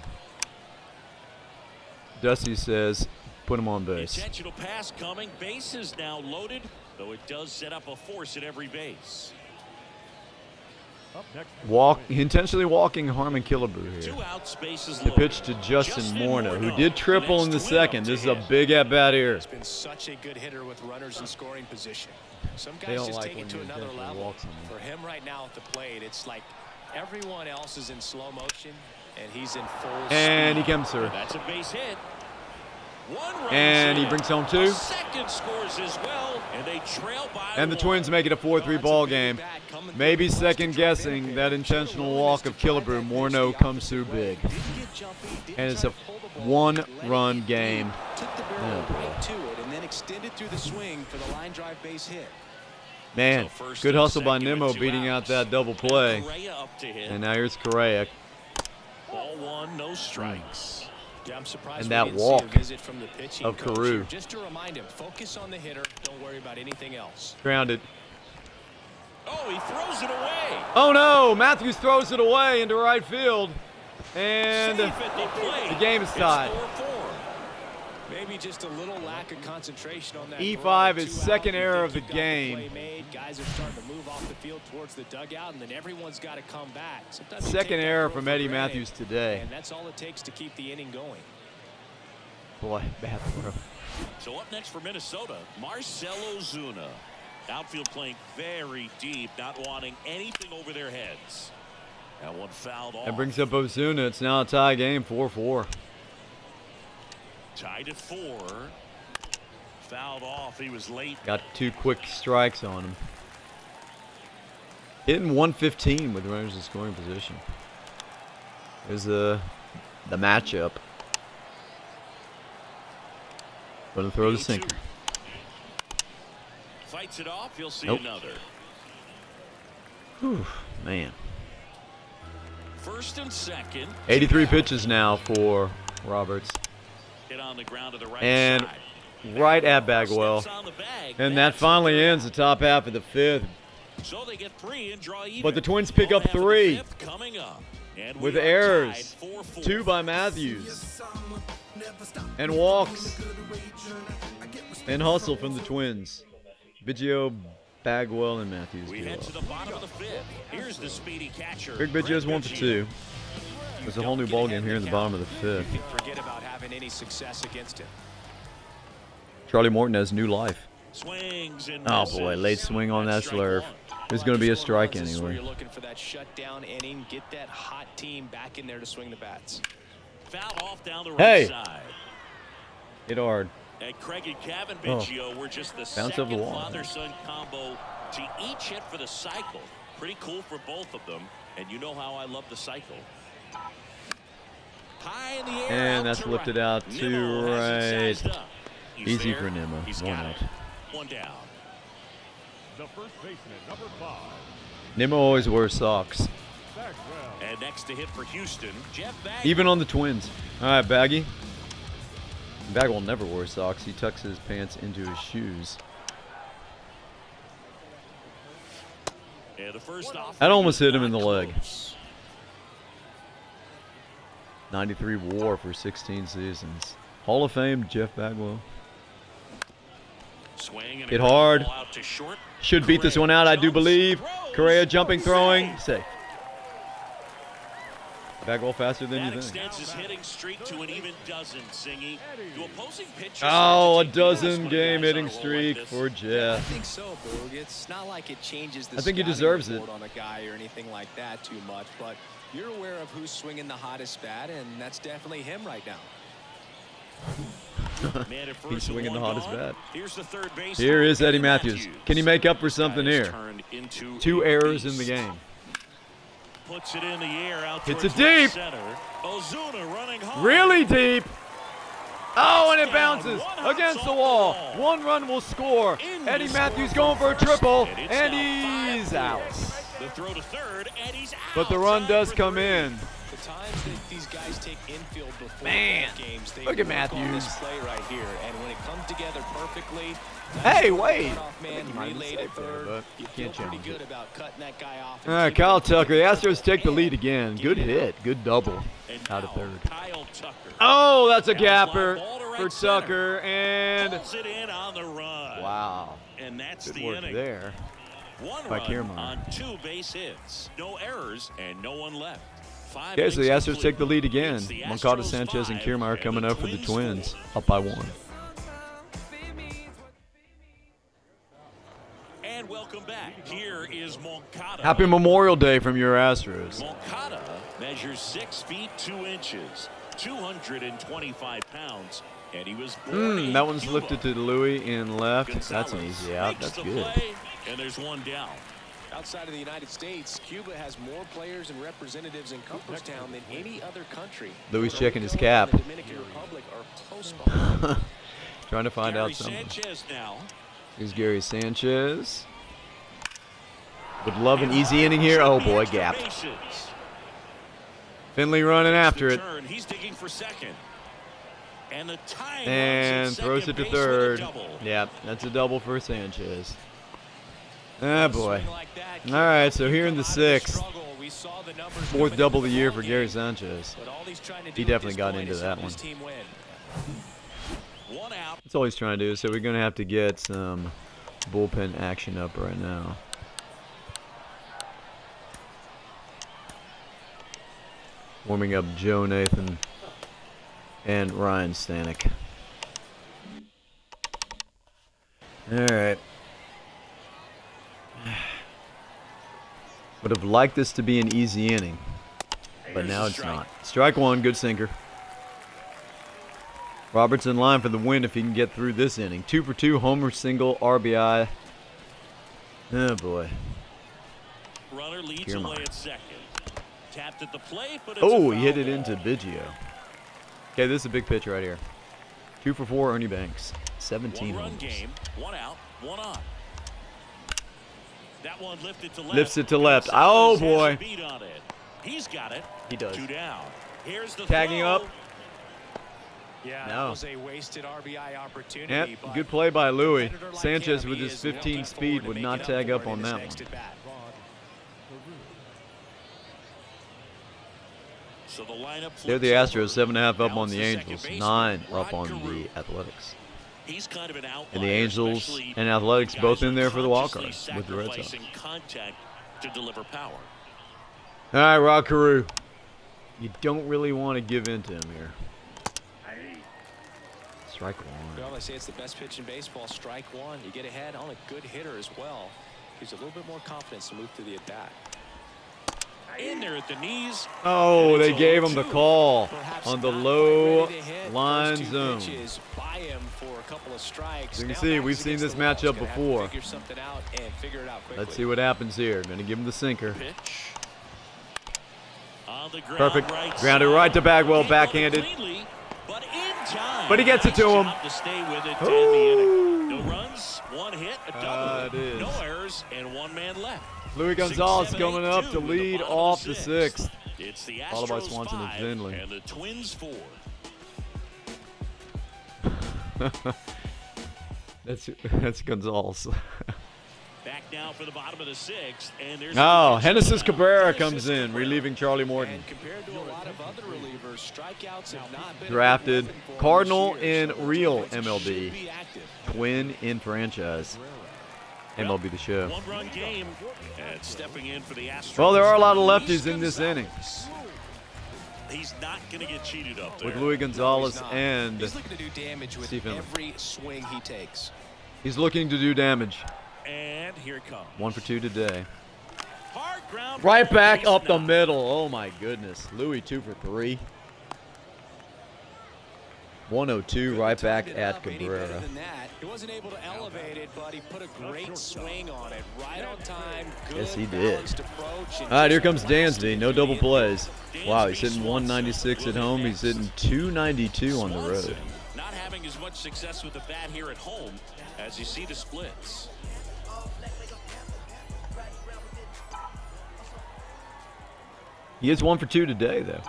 Dusty says, put him on base. Intentional pass coming. Base is now loaded, though it does set up a force at every base. Up next. Intentionally walking Harmon Killebrew here. 2 outs, bases The loaded. pitch to Justin Morneau, who did triple in the Next twin up second. to This is a hit. big at-bat here. He's been such a good hitter with runners in scoring position. Some They guys don't just like take when it to you another intentionally level. walk someone. For him right now at the plate, it's like everyone else is in slow motion, and he's in full And he speed. comes through. That's a base hit. 1 run And he in. brings home A 2. second scores as well, and they trail by And the 1. Twins make it a 4-3 ball game. Maybe second guessing that intentional walk of Killebrew. Morneau comes through big. And it's a 1-run game. Took the barrel Yeah. right to it, and then then extended through the swing for the line drive base hit. Man, good hustle by Nimmo beating out that double play. And now here's Correa. Ball one, no strikes. Yeah, I'm surprised And that we didn't see a walk visit from the pitching of coach Carew. here. Just to remind him, focus on the hitter. Don't worry about anything else. Grounded. Oh, he throws it away. Oh no, Mathews throws it away into right field. And Safe at the plate. the game is tied. It's 4-4. Maybe just a little lack of concentration on that. E5 is Two second out. You error think of the you got game. play made. Guys are starting to move off the field towards the dugout, and then everyone's got to come back. Sometimes you Second take that error throw from for Eddie granted, Mathews today. And that's all it takes to keep the inning going. Boy, bad throw. So up next for Minnesota, Marcell Ozuna. Outfield playing very deep, not wanting anything over their heads. That one fouled off. That brings up Ozuna. It's now a tie game, 4-4. Tied at 4. Fouled off. He was late. Got 2 quick strikes on him. Hitting 115 with runners in scoring position. There's the matchup. Gonna throw the sinker. Fights it off. You'll see Nope. another. Whew, man. First and second. 83 pitches now for Roberts. Hit on the ground to the right And side. right at Bagwell. Steps on the bag. And that That's finally the ends the top half of the 5th. So they get 3 and draw even. But the Twins pick Bottom up half of the 3 5th coming up. And with we are errors. tied 4-4. 2 by Mathews. And walks. And hustle from the Twins. Biggio, Bagwell, and Mathews. We head to the bottom of the 5th. Here's the speedy catcher. Big Biggio's 1 for 2. There's a whole new ball game here in the bottom of the 5th. You can forget about having any success against him. Charlie Morton has new life. Swings and Oh misses. boy, late swing on that That's strike slurve. one. There's going to be a strike This is where anyway. you're looking for that shutdown inning. Get that hot team back in there to swing the bats. Foul off down the right Hey. side. Hit hard. And Craig and Kevin Biggio were just the Bounce over second the wall. father-son combo to each hit for the cycle. Pretty cool for both of them. And you know how I love the cycle. High in the air. And out that's to lifted right. out to Nimmo has it right. sized up. He's Easy there. for Nimmo. He's 1 got out. it. 1 down. The first baseman, number 5, Nimmo always wears socks. Bagwell. And next to hit for Houston, Jeff Bagwell. Even on the Twins. All right, Baggy. Bagwell never wears socks. He tucks his pants into his shoes. And the first off. That almost hit him in the leg. 93 WAR for 16 seasons. Hall of Fame, Jeff Bagwell. Swing and Hit a hard. ball out to short. Should beat this one out, I do believe. Correa jumping, throwing, safe. Bagwell faster than That you think. extends his hitting streak to an even dozen, Singy. Do opposing pitchers Oh, a start to take notice dozen when game guys hitting on a roll streak like this? for I Jeff. think so, Boog. It's not like it changes the I think he scouting deserves it. report on a guy or anything like that too much, but you're aware of who's swinging the hottest bat, and that's definitely him right now. Man at first He's and swinging the one hottest gone. bat. Here's the third base. Here is Eddie Mathews. Can he make up for something That is here? turned into 2 a errors in the beast. game. Puts it in the air out Hits towards it deep. left center. Ozuna running hard. Really deep. Oh, and it bounces against the wall. 1 run will score. Eddie Mathews going for a triple, and he's out. The throw to third, and he's out. But the run does come in. The times that these guys take infield before Man, ball games, they look at work on Mathews. this play right here, and when it comes together perfectly, Hey, that's wait. the cutoff man I think he might have relayed been at safe there, third. but You you feel can't pretty challenge good it. about cutting that guy off. All right, Kyle Tucker. The Astros take the lead again. Good hit. Good double And out of now, third. Kyle Tucker. Oh, that's a Down line gapper ball to right for center. Tucker. And Pulls it in on the run. wow. And that's Good the work inning. there. 1 by run Kiermaier. on 2 base hits. No errors and no one left. 5 Okay, so the innings Astros take the lead again. It's the Moncada, Astros Sanchez, and 5, Kiermaier coming up for the Twins. 4. Up by 1. And welcome back. Here is Moncada. Happy Memorial Day from your Astros. Moncada measures 6 feet 2 inches, 225 pounds, and he was born in That one's Cuba. lifted to Louis in left. That's an Gonzalez easy out. makes That's the good. play, and there's 1 down. Outside of the United States, Cuba has more players and representatives in Cooperstown than any other country. Louis Puerto checking his Rico cap. and the Dominican Republic are close behind. Trying to find out something. Here's Gary Sanchez. Would love an easy inning here. Oh boy, gap. Finley running after it. He's digging for second. And throws it to third. Yeah, that's a double for Sanchez. Ah, boy. All right, so here in the 6th. 4th double of the year for Gary Sanchez. He definitely got into that one. That's all he's trying to do, so we're going to have to get some bullpen action up right now. Warming up Joe Nathan and Ryan Stanek. All right. Would have liked this to be an easy inning, but now it's not. Strike one, good sinker. Roberts in line for the win if he can get through this inning. 2 for 2, homer, single, RBI. Oh boy. Runner leads away at second. Tapped at the plate, but it's oh, he hit it into Biggio. Okay, this is a big pitch right here. 2 for 4, Ernie Banks. 17 One-run homers. game, 1 out, 1 on. That one lifted to left. Lifts it to left. Oh boy. He's got it. He does. 2 down. Here's the Tagging throw. up. Yeah, No. that was a wasted RBI opportunity. Yep, good play by Louis. Sanchez with his 15 speed would not tag up on that one. So the lineup They're the Astros, 7.5 up on the Angels, 9 up on the Athletics. He's kind of an outlier, And the Angels especially and Athletics both in there for the wild card consciously with the Red Sox. sacrificing contact to deliver power. All right, Rod Carew. You don't really want to give in to him here. Strike one. Well, they say it's the best pitch in baseball. Strike one. You get ahead on a good hitter as well. Gives you a little bit more confidence to move to the at-bat. In there at the knees. Oh, they gave him the call Perhaps on the not low quite ready to hit. line First 2 zone. pitches by him for a couple of strikes. As you can Now see, backs we've seen against this the wall. He's matchup gonna have to before. figure something out and figure it out quickly. Let's see what happens here. Going to give him the sinker. Pitch. On the ground, Perfect. right Grounded side. right to Bagwell, He backhanded. cleanly, but in time. But he gets it to Nice him. job to stay with it to end the inning. No runs, 1 hit, a double. It is. No errors, and 1 man left. Louis Gonzalez 6-7-8-2 coming up to in the lead bottom off of the the 6th. It's the Followed by Astros Swanson and 5 Finley. and the Twins 4. That's Gonzalez. Back now for the bottom of the 6th, and there's Oh, Genesis Cabrera comes in, relieving Charlie Morton. And compared to a lot of other relievers, strikeouts have not been Drafted a big weapon for him Cardinal this year, in so real Twins should MLB. be active. Twin in franchise. MLB the show. 1-run game, and stepping in for the Astros. Well, there are a lot of lefties in this inning. He's not going to get cheated up there. With Louis Gonzalez No, he's not. and He's looking to do damage with Steve Finley. every swing he takes. he's looking to do damage. And here it comes. 1 for 2 today. Hard ground Right ball, back base up the knock. middle. Oh my goodness. Louis 2 for 3. 102 right back Timed it at up any better Cabrera. than that. He wasn't able to elevate it, but he put a great swing on it. Right on time. Good Yes, he did. balanced approach, and All right, here just comes blasted Dansby. No through the double infield. plays. Wow, he's hitting 196 at home. He's hitting 292 on the road. Swanson not having as much success with the bat here at home as you see the splits. He is 1 for 2 today, though.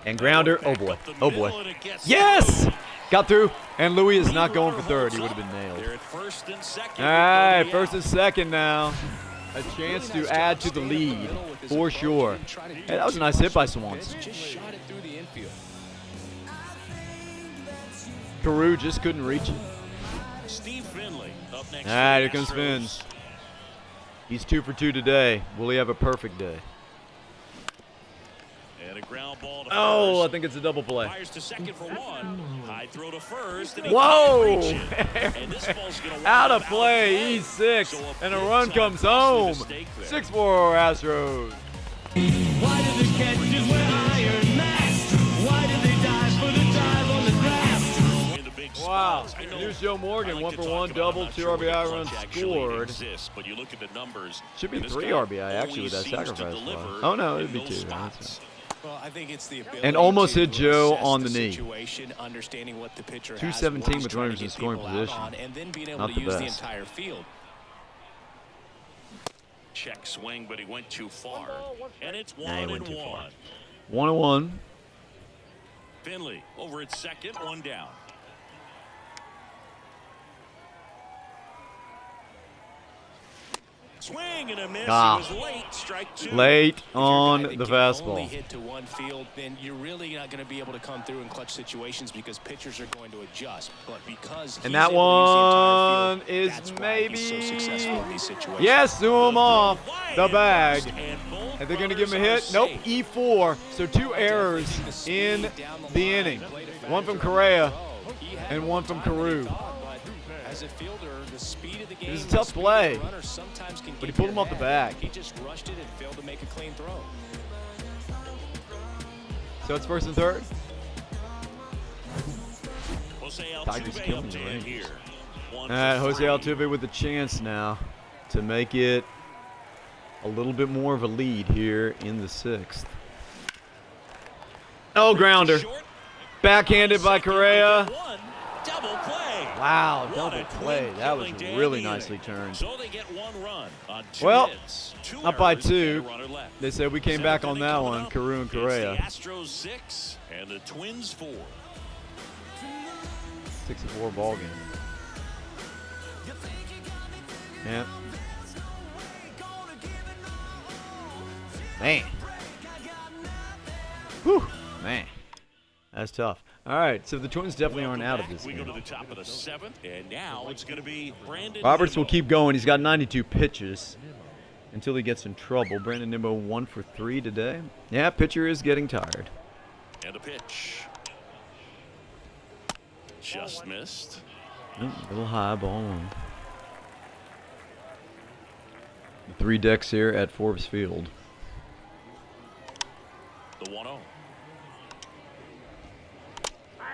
And grounder. Oh boy. Oh boy. Yes! Got through. And Louis is not going for third. He would have been nailed. They're at first and second. All right, first and second now. A chance to add to the lead for sure. Hey, that was a nice hit by Swanson. Just shot it through the infield. Carew just couldn't reach it. Steve Finley up next. All right, here for the comes Astros. Fins. He's 2 for 2 today. Will he have a perfect day? And a ground ball to Oh, I first. think it's a double play. Fires to second for 1. High throw to first. And he Whoa! can't reach it. And this ball's gonna Out wind of up play, he's 6, So a and a big run time comes costly home. mistake there. 6-4 Astros. Why did the catches wear iron masks? Why did they dive for the dive on the grass? In the big Wow. spots. I know Here's Joe Morgan, I like 1 to for talk 1 about double, I'm not 2 sure RBI what runs punch actually scored. exists, but you look at the numbers. Should be and this 3 guy RBI actually with that always seems to sacrifice fly. deliver Oh no, in it'd be those 2. That's spots. right. Well, I think it's the ability And almost to hit Joe assess on the knee. situation, understanding what the pitcher has, 217 what he's with trying to runners in get scoring people out position. on, and then being able Not to the use the best. entire field. Check swing, but he went too far. And it's Nah, he 1 went and too far. 1. 1-1. Finley over at second, 1 down. Swing and a miss. Ah. He was late. Strike 2. Late If you're a on guy that the can only fastball. hit to one field, then you're really not going to be able to come through in clutch situations because pitchers are going to adjust. But because he's And that able to use the entire one field, is that's why maybe. he's so successful in these situations. Yes, zoom off the bag. And both And they're going to give him a runners hit. are Nope, safe. E4. So 2 errors in the inning. One from Correa and one from Carew. As a fielder, the speed of the game, It was a the tough speed of play, the runner sometimes can but he get pulled your him off the head. bag. He just rushed it and failed to make a clean throw. So it's first and third. José Tigers Altuve killing up the to Rangers. here. All right, Jose Altuve with a chance now to make it a little bit more of a lead here in the 6th. Oh, grounder. Backhanded by Correa. Double play. Wow, What double a play. twin That was killing day really of the nicely inning. turned. So they get 1 run on 2 Well, hits, 2 up by errors, 2. and a runner left. They said we came back on Seventh that inning one, coming up. Carew and It's Correa. the Astros 6 and the Twins 4. 6-4 ball game. Yeah. Man. Whew. Man. That's tough. All right, so the Twins definitely aren't out of this We go to game. the top of the 7th, and now it's going to be Brandon Roberts will Nimmo. keep going. He's got 92 pitches until he gets in trouble. Brandon Nimmo 1 for 3 today. Yeah, pitcher is getting tired. And a pitch. Just missed. A little high, ball 1. 3 decks here at Forbes Field. The 1-0.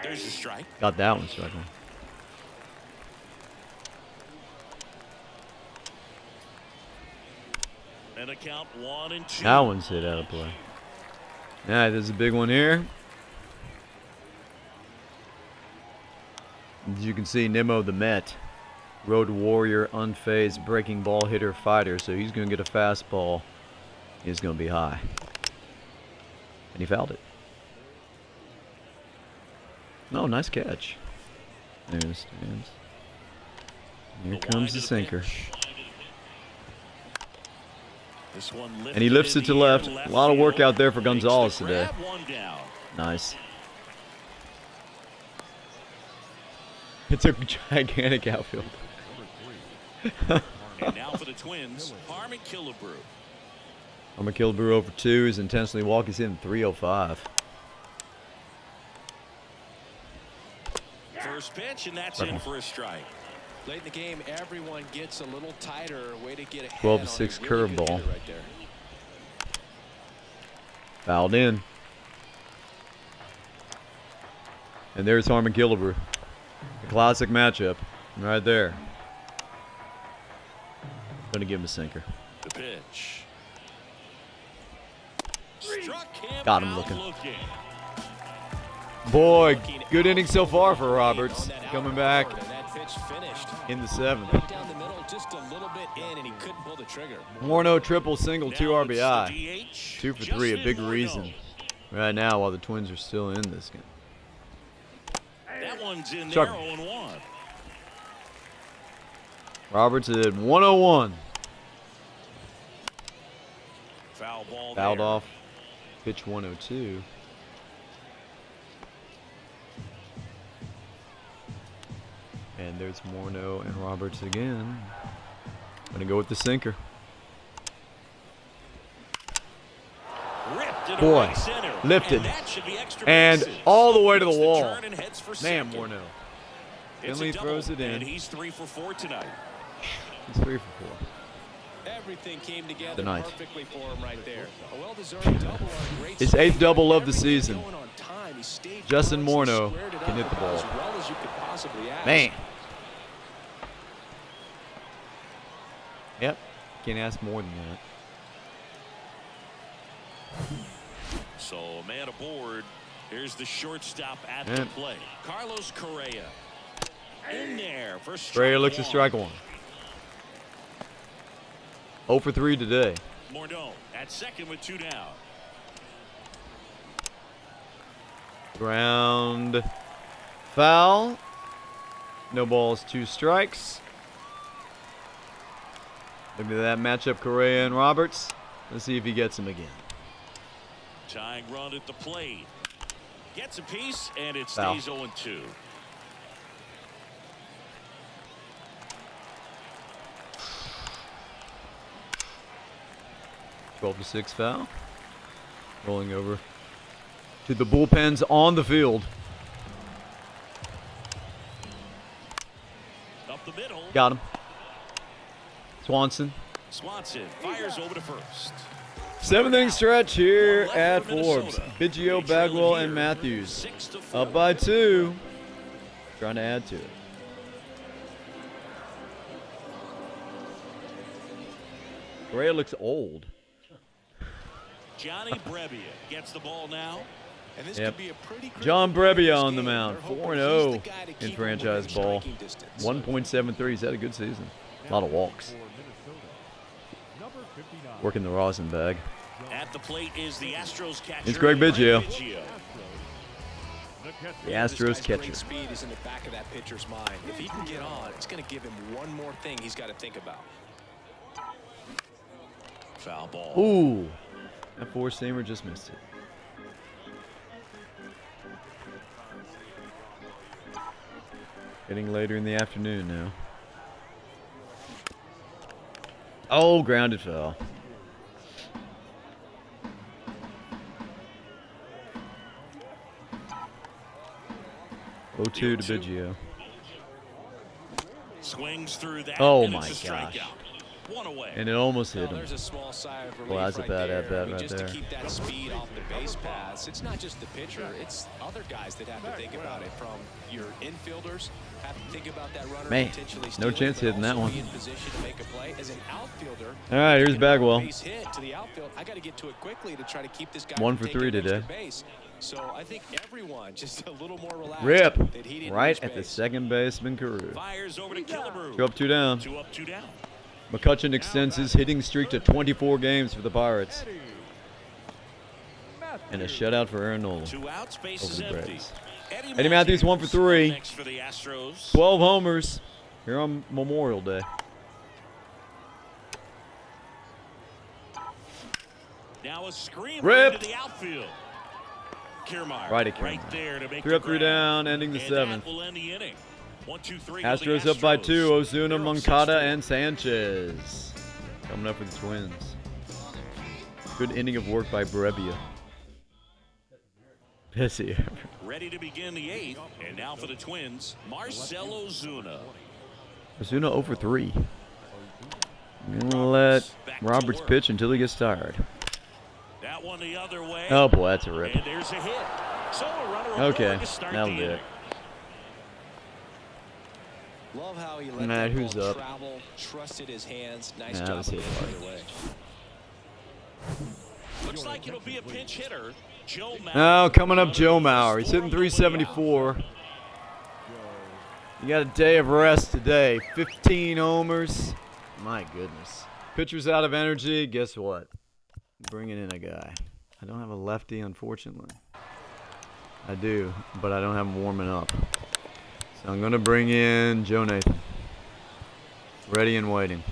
There's a strike. Got that one struggling. And a count 1 and 2. That one's hit out of play. All right, there's a big one here. As you can see, Nimmo the Met, road warrior, unfazed, breaking ball hitter, fighter. So he's going to get a fastball. It's going to be high. And he fouled it. No, nice catch. There it stands. Here The comes line the to sinker. pitch. This one And he lifts lifted it in to the air, left. A lot of work field. out there for Makes the Gonzalez today. grab, 1 down. Nice. It's a gigantic outfield. And now for the Twins, Harmon Killebrew. I'm a Killebrew over 2. He's intentionally walking. He's in 305. First pitch, and that's in for a strike. Late in the game, everyone gets a little tighter. Way to get ahead 12-6 on a really good curveball. hitter right there. Fouled in. And there's Harmon Killebrew. A classic matchup right there. Going to give him a sinker. The pitch. Struck him Got him out looking. Boy, good inning so far for Roberts. Coming back And that pitch finished. in the 7th. Right down the middle, just a little bit in, and he couldn't pull the trigger. Morneau triple, single, 2 Now it's the RBI. DH, 2 for 3, a Justin big Morneau. reason right now while the Twins are still in this game. That one's in there, Chuck. 0-1. Roberts at 101. Foul ball Fouled there. off. Pitch 102. And there's Morneau and Roberts again. Gonna go with the sinker. Ripped into Boy, right center. lifted. And that should be extra And bases. all the way to the Makes wall. turn and heads for Man, second. Morneau. It's Finley a double, throws it in. And he's 3 for 4 tonight. He's 3 for 4. Everything came together Tonight. perfectly for him right there. A well-deserved double on a great His swing. 8th double of the Everything season. going on time. He stayed Justin close and Morneau squared it can up hit the about ball. as well as you could possibly ask. Man. Yep. Can't ask more than that. So a man aboard. Here's the shortstop at the plate. Carlos Correa. In there for strike Correa looks to one. strike one. 0 for 3 today. Morneau at second with 2 down. Ground foul. No balls, 2 strikes. Look at that matchup, Correa and Roberts. Let's see if he gets him again. Tying run at the plate. Gets a piece, and it Foul. stays 0-2. Twelve to 6 foul. Rolling over to the bullpens on the field. Up the middle. Got him. Swanson. Swanson fires over to first. 7th-inning stretch here at Forbes. Biggio, Bagwell, and Mathews. Up by 2. Trying to add to it. Correa looks old. Johnny Brebbia gets the ball now. And this could be a pretty John critical Brebbia game on the this game. mound. They're hoping 4-0 he's the guy to in keep him franchise within ball. striking distance. 1.73. He's had a good season. A lot of walks. Number 59. Working the rosin bag. At the plate is the Astros catcher. It's Greg Biggio. The catcher. The This Astros guy's catcher. great speed is in the back of that pitcher's mind. If he can get on, it's going to give him one more thing he's got to think about. Foul ball. Ooh. That 4-seamer just missed it. Getting later in the afternoon now. Oh, grounded foul. Oh, 2 to Biggio. Swings through that. Oh and my it's a gosh. strikeout. One away. And it almost hit Well, him. there's a small sigh of relief Well, that's a right bad there. at-bat I mean, right just there. to keep that speed off the base paths. It's not just the pitcher, it's other guys that have to think about it. From your infielders, have to think about that runner Man, potentially no stealing, chance but hitting that also one. be in position to make a play. As an outfielder, All right, here's taking a Bagwell. base hit to the outfield. I got to get to it quickly to try to keep this guy 1 from for taking 3 an extra today. base. So I think everyone just a little more relaxed. Rip. that he didn't Right reach at the base. second baseman, Carew. Fires over to Killebrew. 2 up, 2 down. 2 up, 2 down. McCutcheon extends his hitting streak to 24 games for the Pirates. And a shutout for Aaron Nola. 2 outs, base Over is the empty. Braves. Eddie Mathews 1 for 3. Next for the Astros. 12 homers here on Memorial Day. Now a screamer Rip. into the outfield. Kiermaier Right at right Kiermaier. there to make 3 the up, 3 grab. down, ending the And 7th. that will end the inning. 1, 2, 3. Astros up by 2. Ozuna, Moncada, and Sanchez. Coming up for the Twins. Good inning of work by Brebbia. Pissy. Ready to begin the 8th. And now for the Twins, Marcell Ozuna. Ozuna 0 for 3. I'm going to let Roberts pitch until he gets tired. That one the other way. Oh, boy, that's a rip. And there's a hit. So a runner aboard Okay, to start that'll the do it. inning. Love how he let All that right, who's ball up? travel, trusted his hands. Nice Nah, job let's of hit getting hard. it away. Looks like it'll be a pinch hitter. Joe Mauer. Now coming up, Joe Mauer. He's hitting 374. You got a day of rest today. 15 homers. My goodness. Pitcher's out of energy. Guess what? Bringing in a guy. I don't have a lefty, unfortunately. I do, but I don't have him warming up. So I'm going to bring in Joe Nathan. Ready and waiting.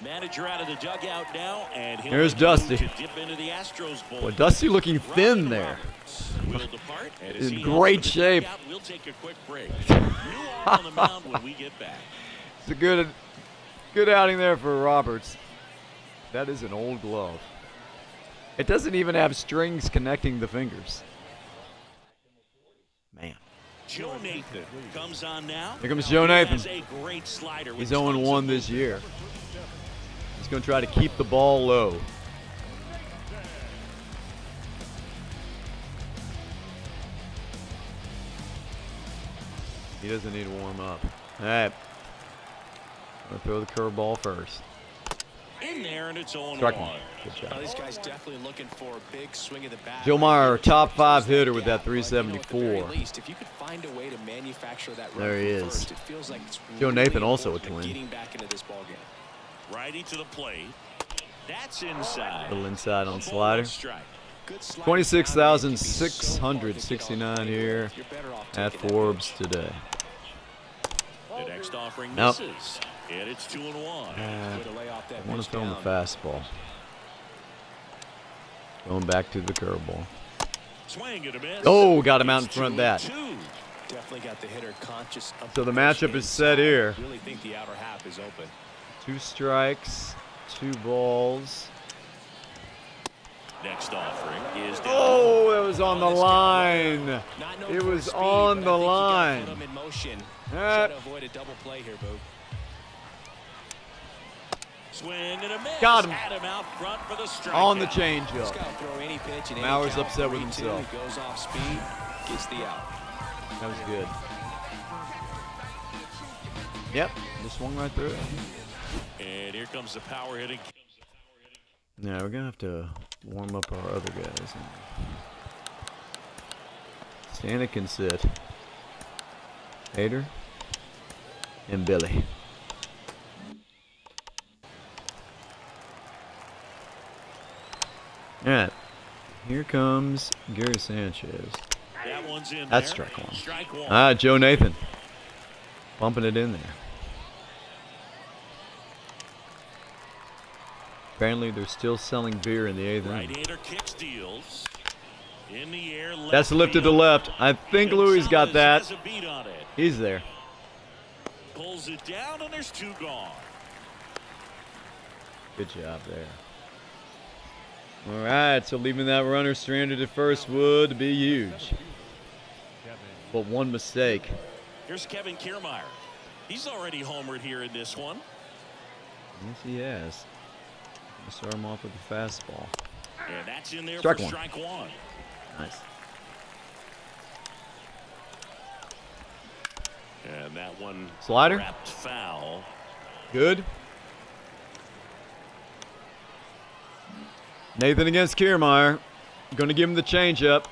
Manager out of the dugout now, and he'll Here's make a move Dusty. to dip into the Astros bullpen. Boy, Dusty looking thin there. Will depart, and as In he great heads to the shape. dugout, we'll take a quick break. New arm on the mound when we get back. It's a good outing there for Roberts. That is an old glove. It doesn't even have strings connecting the fingers. Man. Joe Nathan comes on now. Here comes Joe Nathan. He has a great slider with He's tons of 0-1 this year. He's going to try to keep the ball low. He doesn't need to warm up. All right. I'm going to throw the curveball first. in there, and it's 0-1. Strike one. Good job. These guys definitely looking for a big swing of the bat. Joe Meyer, top 5 hitter with that At the very 374. least, if you could find a way to manufacture that run There he from is. first, it feels like it's Joe really Nathan, also a important twin. getting back into this ballgame. Righty to the plate. That's inside. Little inside on A ball, slider. 1 strike. Good slide 26,669 here You're better off at taking that Forbes today. The next offering Nope. misses. And it's 2-1. Way to lay off that I want pitch to throw him the down. fastball. Going back to the curveball. Swing and a miss. Oh, got him out in It's front of that. 2-2. Definitely got the hitter conscious of So the push matchup is set inside. here. Really think the outer half is open. 2 strikes, 2 balls. Next offering is down. Oh, it was on the line. Not known It for was his speed, on but the I think you gotta line. put him in motion. Ah. Try to avoid a double play here, Boo. Swing and a miss. Got him. Had him out front for the strike. On the Just changeup. gotta throw any pitch in any Mauer's count. upset with 3-2, himself. He goes off speed, gets the out. That was good. Yep, just swung right through it. And here comes the power hitting. Yeah, we're gonna have to warm up our other guys. Stanek can sit. Hader and Billy. All right, here comes Gary Sanchez. That one's in That's there. strike one. Strike one. Joe Nathan bumping it in there. Apparently, they're still selling beer in the 8th inning. Right-hander kicks, deals. In the air. Left That's lifted to field. left. I think Louis got that. Has a beat on it. He's there. Pulls it down, and there's 2 gone. Good job there. All right, so leaving that runner stranded at first would be huge. But one mistake. Here's Kevin Kiermaier. He's already homered here in this one. Yes, he has. Gonna start him off with a fastball. And that's in there Strike for one. strike 1. Nice. And that one Slider. wrapped foul. Good. Nathan against Kiermaier. Going to give him the changeup.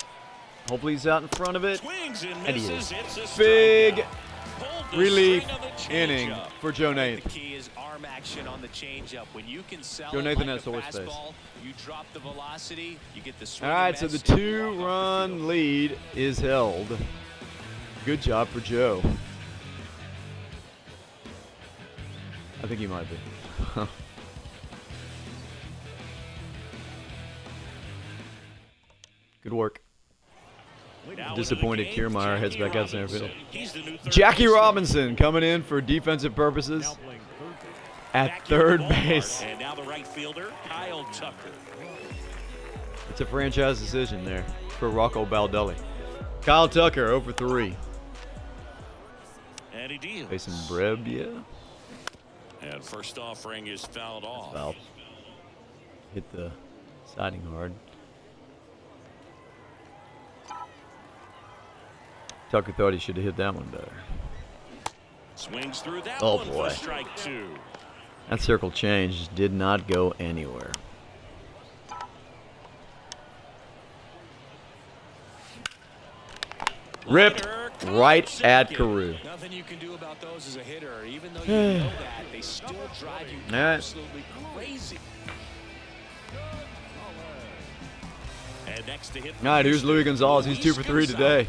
Hopefully he's out in front of it. Swings and And he misses. is. It's a Big strikeout. Pulled the relief string on the inning changeup. for Joe The Nathan. key is arm action on the changeup. When you can sell Joe it Nathan like has a horse face. fastball, you drop the velocity, you get the swing. All and right, so the miss, and you walk off the 2-run field. lead is held. Good job for Joe. I think he might be. Good work. Now Disappointed into the game, Kiermaier heads Jackie back out center Robinson. field. He's the new third Jackie baseman. Robinson coming in for defensive purposes Now playing third base. at Back in the third ballpark. base. And now the right fielder, Kyle Tucker. It's a franchise decision there for Rocco Baldelli. Kyle Tucker over 3. And he deals. Facing Brebbia. And first offering is fouled off. Foul. Hit the siding hard. Tucker thought he should have hit that one better. Swings through that Oh, one boy. for strike 2. That circle change did not go anywhere. Ripped right at Carew. Nothing you can do about those as a hitter. Even though you know that, they still drive you All right. absolutely crazy. And next to hit. All right, here's Louis Gonzalez. He's 2 for 3 today.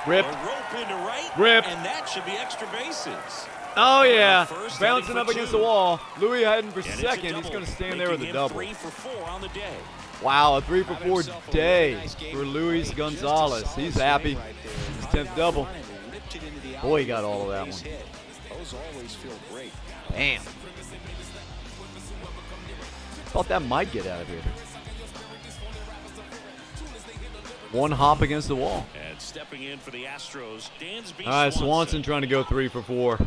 Rip. A rope into right. Rip. And that should be extra bases. Oh, yeah. First Bouncing heading up for against 2. the wall. Louis heading for And it's a second. He's double, going to stand there with making a him double. 3 for 4 on the day. Wow, a 3 for 4 day for Luis Gonzalez. He's happy. His 10th double. Boy, he got all of that one. Those always feel great. Damn. Thought that might get out of here. One hop against the wall. And stepping in for the Astros, Dansby All right, Swanson trying to go 3 for 4.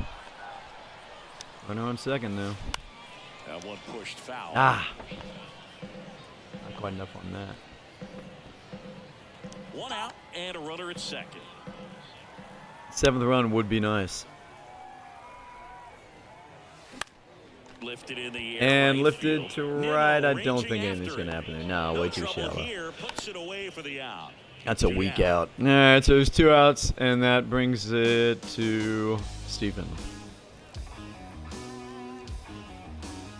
Runner on second now. That one pushed foul. Ah. Not quite enough on that. One out and a runner at second. 7th run would be nice. Lifted in the air, And right lifted field. to Nimmo right. I ranging don't think anything's after going to it. happen there. No, No way too trouble shallow. here, puts it away for the out. That's a weak out. All right, so there's 2 outs, and that brings it to Steve Finley.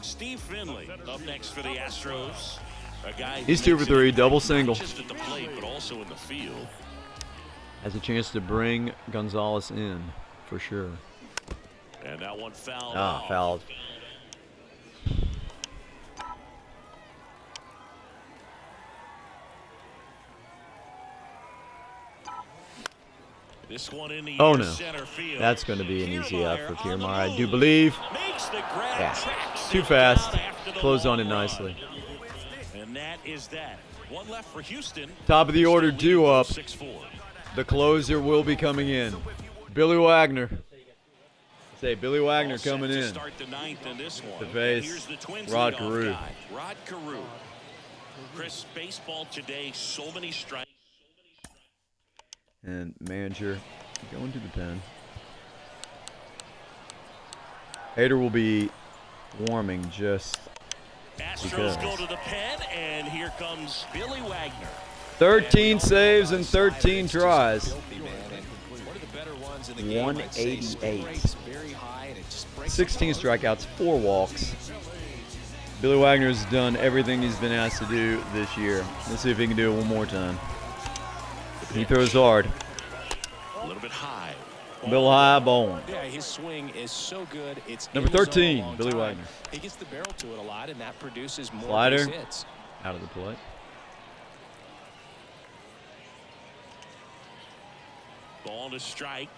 Steve Finley up next for the Astros. A guy He's who 2 for makes 3, an double impact, single. Not just at the plate, but also in the field. Has a chance to bring Gonzalez in, for sure. And that one fouled Ah, off. fouled. This one in the Oh, air, no. center field. That's going to be an easy out for Kiermaier on the Kiermaier, I do move. believe. Makes the grab, Yeah, tracks too it fast. down after the Closed on long it run. nicely. And that is that. One left for Houston. Top of the order, Still due leading up. 6-4. The closer will be coming in. Billy Wagner. Say Billy Wagner All set coming to in. start the ninth in this one. To face And here's the Twins Rod leadoff Carew. guy, Rod Carew. Chris, baseball today, so many strikes. And manager going to the pen. Hader will be warming just Astros because. go to the pen, and here comes Billy Wagner. 13 saves and 13 tries. 188. 16 strikeouts, 4 walks. Billy Wagner's done everything he's been asked to do this year. Let's see if he can do it one more time. He throws hard. A little bit high. Bill High bone. Yeah, his swing is so good. It's Number in the zone 13, a long Billy time. Wagner. He gets the barrel to it a lot, and that produces more Slider. base hits. Out of the plate. Ball to strike.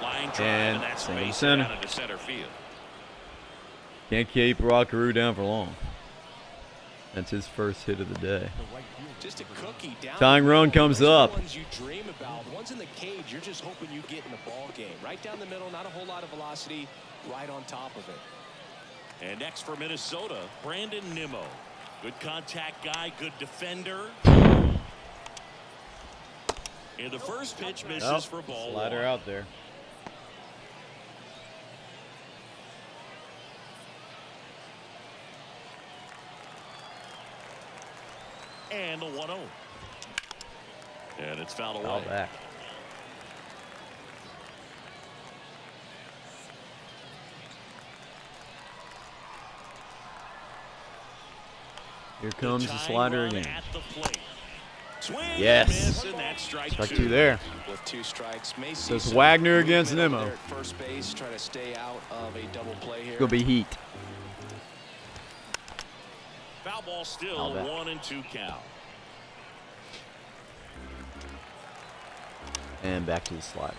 Line drive, And and that's single base center. out into center field. Can't keep Rod Carew down for long. That's his first hit of the day. Just a cookie down. Tying the run middle. comes Those are up. the ones you dream about. One's in the cage. You're just hoping you get in the ball game. Right down the middle, not a whole lot of velocity. Right on top of it. And next for Minnesota, Brandon Nimmo. Good contact guy, good defender. And the first pitch misses for ball Slider one. out there. And the 1-0. And it's fouled away. Foul back. Here comes the slider again. At the plate. Swing, Yes. miss, and that's strike Strike two. 2 there. With 2 strikes, may So see it's some Wagner movement against over Nimmo. there at first base, try to stay out of a double play here. It's going to be heat. Foul ball still, Foul back. 1-2 count. And back to the slider.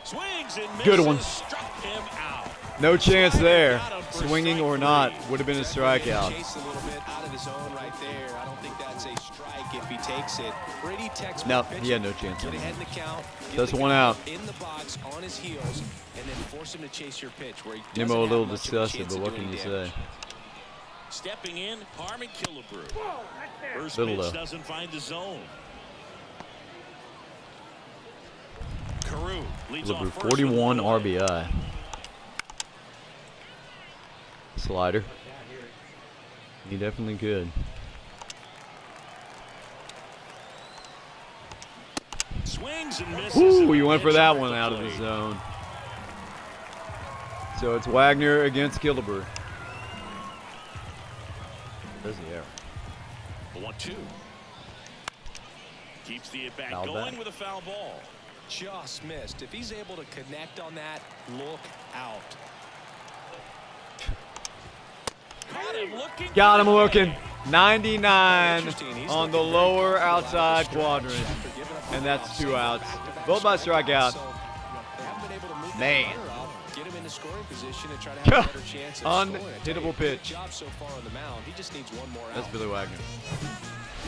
Swings and misses. Good one. Struck him out. No chance there. Got him for Swinging strike or not, 3. would have been a strikeout. Chase a little bit out of his zone right there. I don't think that's a strike if he takes it. Pretty textbook No, pitching. he had no chance. Get ahead in the count. Get That's the one guy out. in the box on his heels, and then force him to chase your pitch where he doesn't Nimmo a have little much of a disgusted, chance but of what doing can you damage. say? Stepping in, Harmon Killebrew. First Little pitch low. doesn't find the zone. Carew leads off Killebrew, first with 41 one away. RBI. Slider. He definitely could. Swings and misses. Ooh, and you went for pitch that at one the out of the plate. zone. So it's Wagner against Killebrew. There's the error. The 1-2. Keeps the at-bat Foul going back. with a foul ball. Just missed. If he's able to connect on that, look out. Caught him looking. Got him for the looking. hit. 99 Interesting. He's on the looking lower very good outside for the quadrant. after giving up And the that's loss. 2 outs. Back-to-back Both by strikeout. So, they haven't been able to move that Man. runner up, get him into scoring position and try to have a better chance of scoring. I tell you, Unhittable good pitch. job so far on the mound. He just needs one more That's out. Billy Wagner.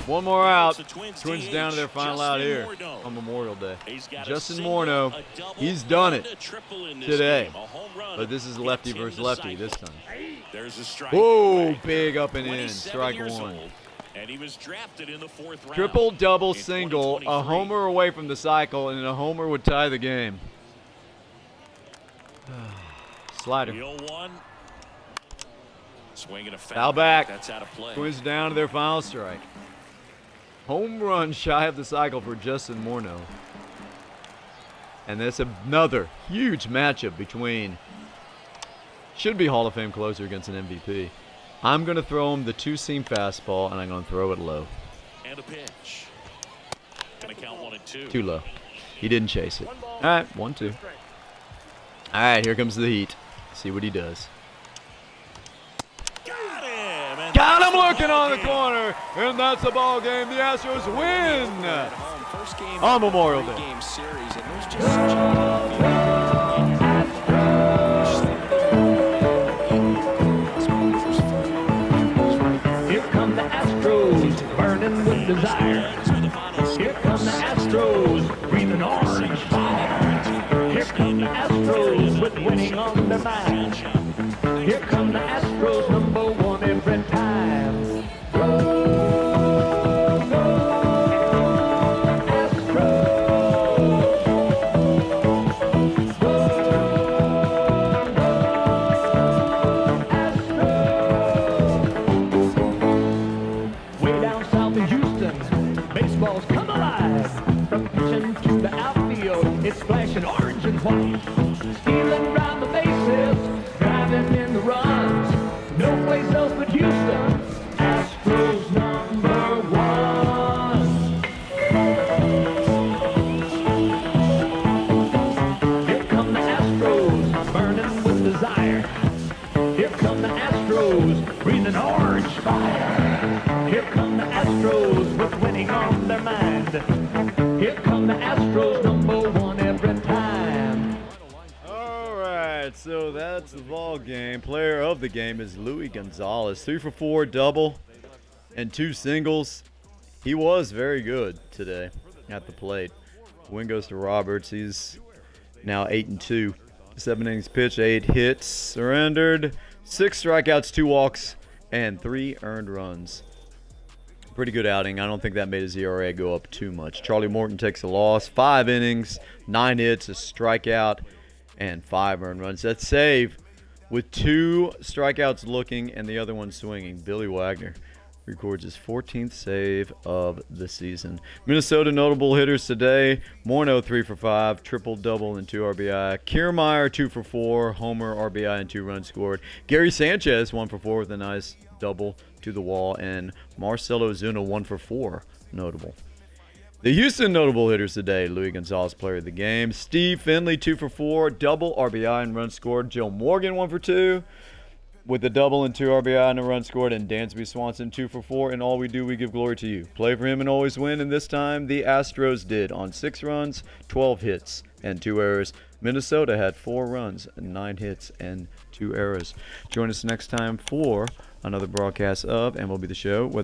One more out. The Twins Twins DH, down to their final out Justin here Morneau. on Memorial Day. He's got a Justin single, Morneau, a double, he's done and it a triple in this today. game. A home run But this is lefty gets him versus to lefty cycle. this time. There's a strike. Whoa, Wagner, big up and in. 27 Strike years 1. old, And he was drafted in the 4th round. Triple, double, in single, a 2023. homer away from the cycle, and a homer would tie the game. Slider. 0-1. Swinging a Foul back. That's out of play. Twins down to their final strike. Home run shy of the cycle for Justin Morneau. And that's another huge matchup between, should be Hall of Fame closer against an MVP. I'm going to throw him the 2-seam fastball, and I'm going to throw it low. And a pitch. Going to count 1 and 2. Too low. He didn't chase it. All right, 1-2. All right, here comes the heat. See what he does. Got him! And Got that's him looking ball on the game. corner, and that's the ball game. The Astros win At home, first game on of a Memorial Day. three-game series, and there's just such a Here come the Astros, burning with desire. Here come the Astros, breathing orange fire. Here come the Astros, with winning on their mind. Here come the Astros, number 1 every time. Go, go, Astros. Go, Astros. Way down south of Houston, baseball's come alive. From pitching to the outfield, it's flashing orange and white. Stealing round the bases, driving in the runs. No place else but Houston. Astros number 1. Here come the Astros, burning with desire. Here come the Astros, breathing orange fire. Here come the Astros, with winning on their mind. Here come the Astros, number 1 every time. All right, so that's the ball game. Player of the game is Luis Gonzalez. 3 for 4, double, and 2 singles. He was very good today at the plate. Win goes to Roberts. He's now 8-2. 7 innings pitched, 8 hits surrendered, 6 strikeouts, 2 walks, and 3 earned runs. Pretty good outing. I don't think that made his ERA go up too much. Charlie Morton takes a loss. 5 innings, 9 hits, a strikeout, and 5 earned runs. That save with 2 strikeouts looking and the other one swinging. Billy Wagner records his 14th save of the season. Minnesota notable hitters today. Morneau 3 for 5, triple-double and 2 RBI. Kiermaier 2 for 4, homer, RBI, and 2 runs scored. Gary Sanchez 1 for 4 with a nice double to the wall. And Marcelo Ozuna 1 for 4, notable. The Houston notable hitters today. Luis Gonzalez, player of the game. Steve Finley 2 for 4, double, RBI, and runs scored. Joe Morgan 1 for 2. With a double and 2 RBI and a run scored, and Dansby Swanson 2 for 4. And all we do, we give glory to you. Play for him and always win. And this time, the Astros did on 6 runs, 12 hits, and 2 errors. Minnesota had 4 runs, 9 hits, and 2 errors. Join us next time for another broadcast of MLB The Show.